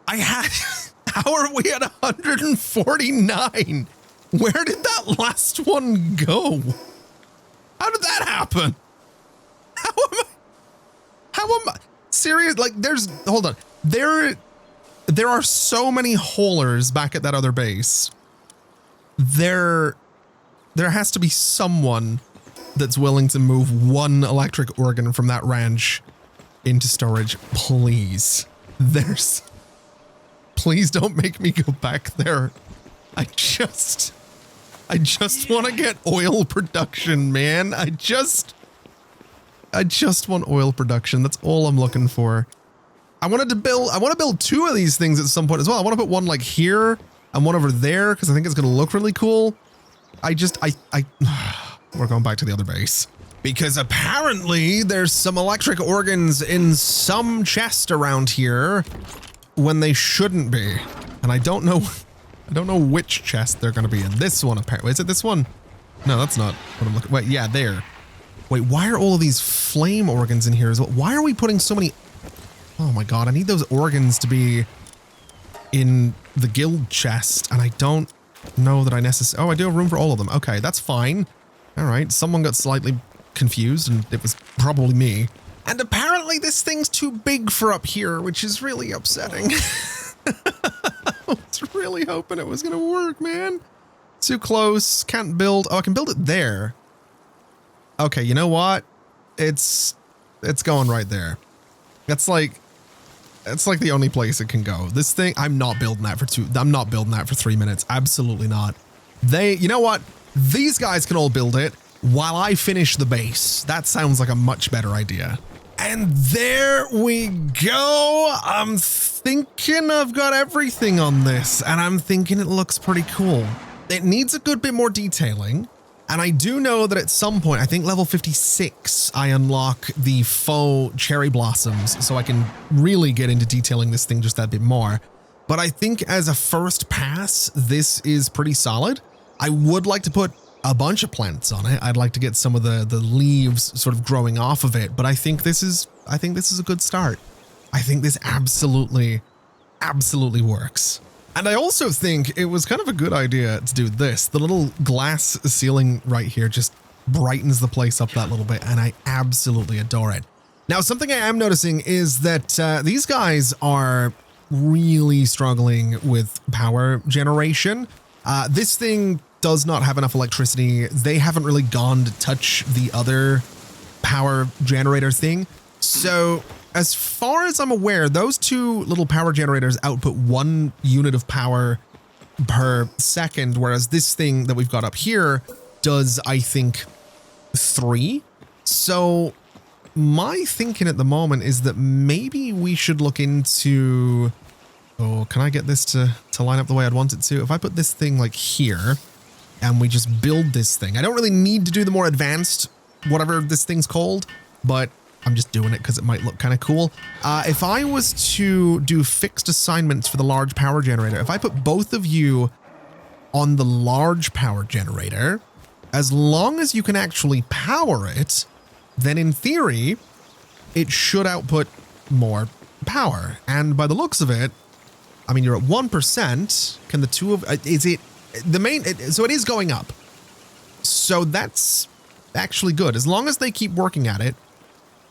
How are we at 149? Where did that last one go? How did that happen? How am I serious? Like hold on. There are so many holers back at that other base. There has to be someone that's willing to move one electric organ from that ranch into storage, please. Please don't make me go back there. I just want to get oil production, man. I just want oil production. That's all I'm looking for. I want to build two of these things at some point as well. I want to put one like here and one over there because I think it's going to look really cool. We're going back to the other base because apparently there's some electric organs in some chest around here when they shouldn't be. And I don't know which chest they're going to be in. This one apparently. Is it this one? No, that's not what I'm looking. Wait, yeah, there. Wait, why are all of these flame organs in here as well? Why are we putting so many? Oh my God, I need those organs to be in the guild chest, and I don't know that I necessarily... Oh, I do have room for all of them. Okay, that's fine. All right, someone got slightly confused, and it was probably me. And apparently this thing's too big for up here, which is really upsetting. I was really hoping it was going to work, man. Too close, can't build... Oh, I can build it there. Okay, you know what? It's going right there. That's like the only place it can go. This thing, I'm not building that for 3 minutes. Absolutely not. You know what? These guys can all build it while I finish the base. That sounds like a much better idea. And there we go. I'm thinking I've got everything on this, and I'm thinking it looks pretty cool. It needs a good bit more detailing. And I do know that at some point, I think level 56, I unlock the faux cherry blossoms, so I can really get into detailing this thing just that bit more. But I think as a first pass, this is pretty solid. I would like to put a bunch of plants on it. I'd like to get some of the leaves sort of growing off of it, but I think this is a good start. I think this absolutely absolutely works. And I also think it was kind of a good idea to do this. The little glass ceiling right here just brightens the place up that little bit, and I absolutely adore it. Now, something I am noticing is that these guys are really struggling with power generation. This thing does not have enough electricity. They haven't really gone to touch the other power generator thing. So as far as I'm aware, those two little power generators output 1 unit of power per second, whereas this thing that we've got up here does, I think, 3. So my thinking at the moment is that maybe we should look into... Oh, can I get this to line up the way I'd want it to? If I put this thing like here and we just build this thing, I don't really need to do the more advanced, whatever this thing's called, but I'm just doing it because it might look kind of cool. If I was to do fixed assignments for the large power generator, if I put both of you on the large power generator, as long as you can actually power it, then in theory, it should output more power. And by the looks of it, I mean, you're at 1%. Can the two of, is it the main, so it is going up. So that's actually good. As long as they keep working at it,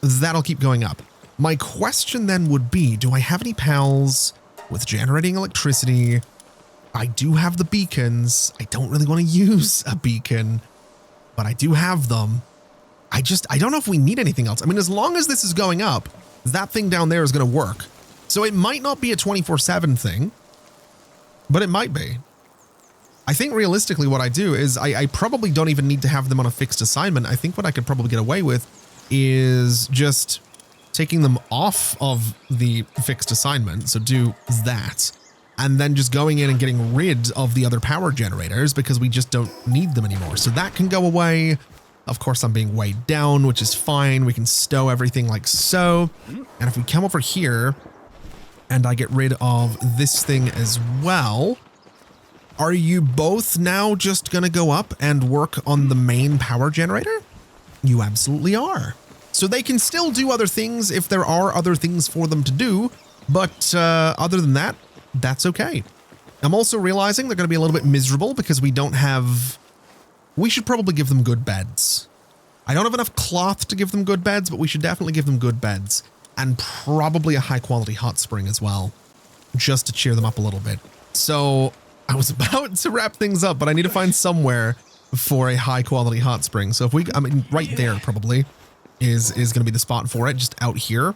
that'll keep going up. My question then would be, do I have any pals with generating electricity? I do have the beacons. I don't really want to use a beacon, but I do have them. I don't know if we need anything else. I mean, as long as this is going up, that thing down there is going to work. So it might not be a 24/7 thing, but it might be. I think realistically what I do is I probably don't even need to have them on a fixed assignment. I think what I could probably get away with is just taking them off of the fixed assignment. So do that. And then just going in and getting rid of the other power generators because we just don't need them anymore. So that can go away. Of course, I'm being weighed down, which is fine. We can stow everything like so. And if we come over here and I get rid of this thing as well, are you both now just going to go up and work on the main power generator? You absolutely are. So they can still do other things if there are other things for them to do. But other than that, that's okay. I'm also realizing they're going to be a little bit miserable because we don't have... We should probably give them good beds. I don't have enough cloth to give them good beds, but we should definitely give them good beds. And probably a high quality hot spring as well, just to cheer them up a little bit. So I was about to wrap things up, but I need to find somewhere for a high quality hot spring. So if we, I mean, right there probably is going to be the spot for it, just out here.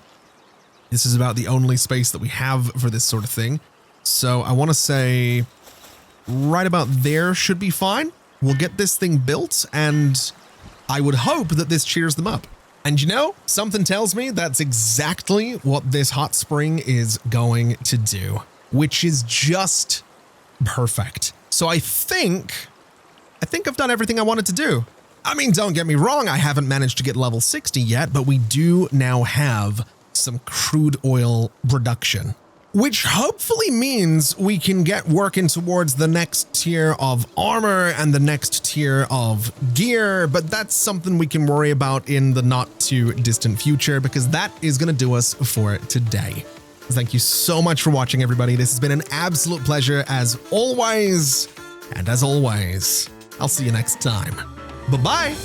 This is about the only space that we have for this sort of thing. So I want to say right about there should be fine. We'll get this thing built and I would hope that this cheers them up. And you know, something tells me that's exactly what this hot spring is going to do, which is just perfect. So I think I've done everything I wanted to do. I mean, don't get me wrong, I haven't managed to get level 60 yet, but we do now have some crude oil production, which hopefully means we can get working towards the next tier of armor and the next tier of gear, but that's something we can worry about in the not too distant future because that is going to do us for today. Thank you so much for watching, everybody. This has been an absolute pleasure as always, and as always, I'll see you next time. Bye-bye.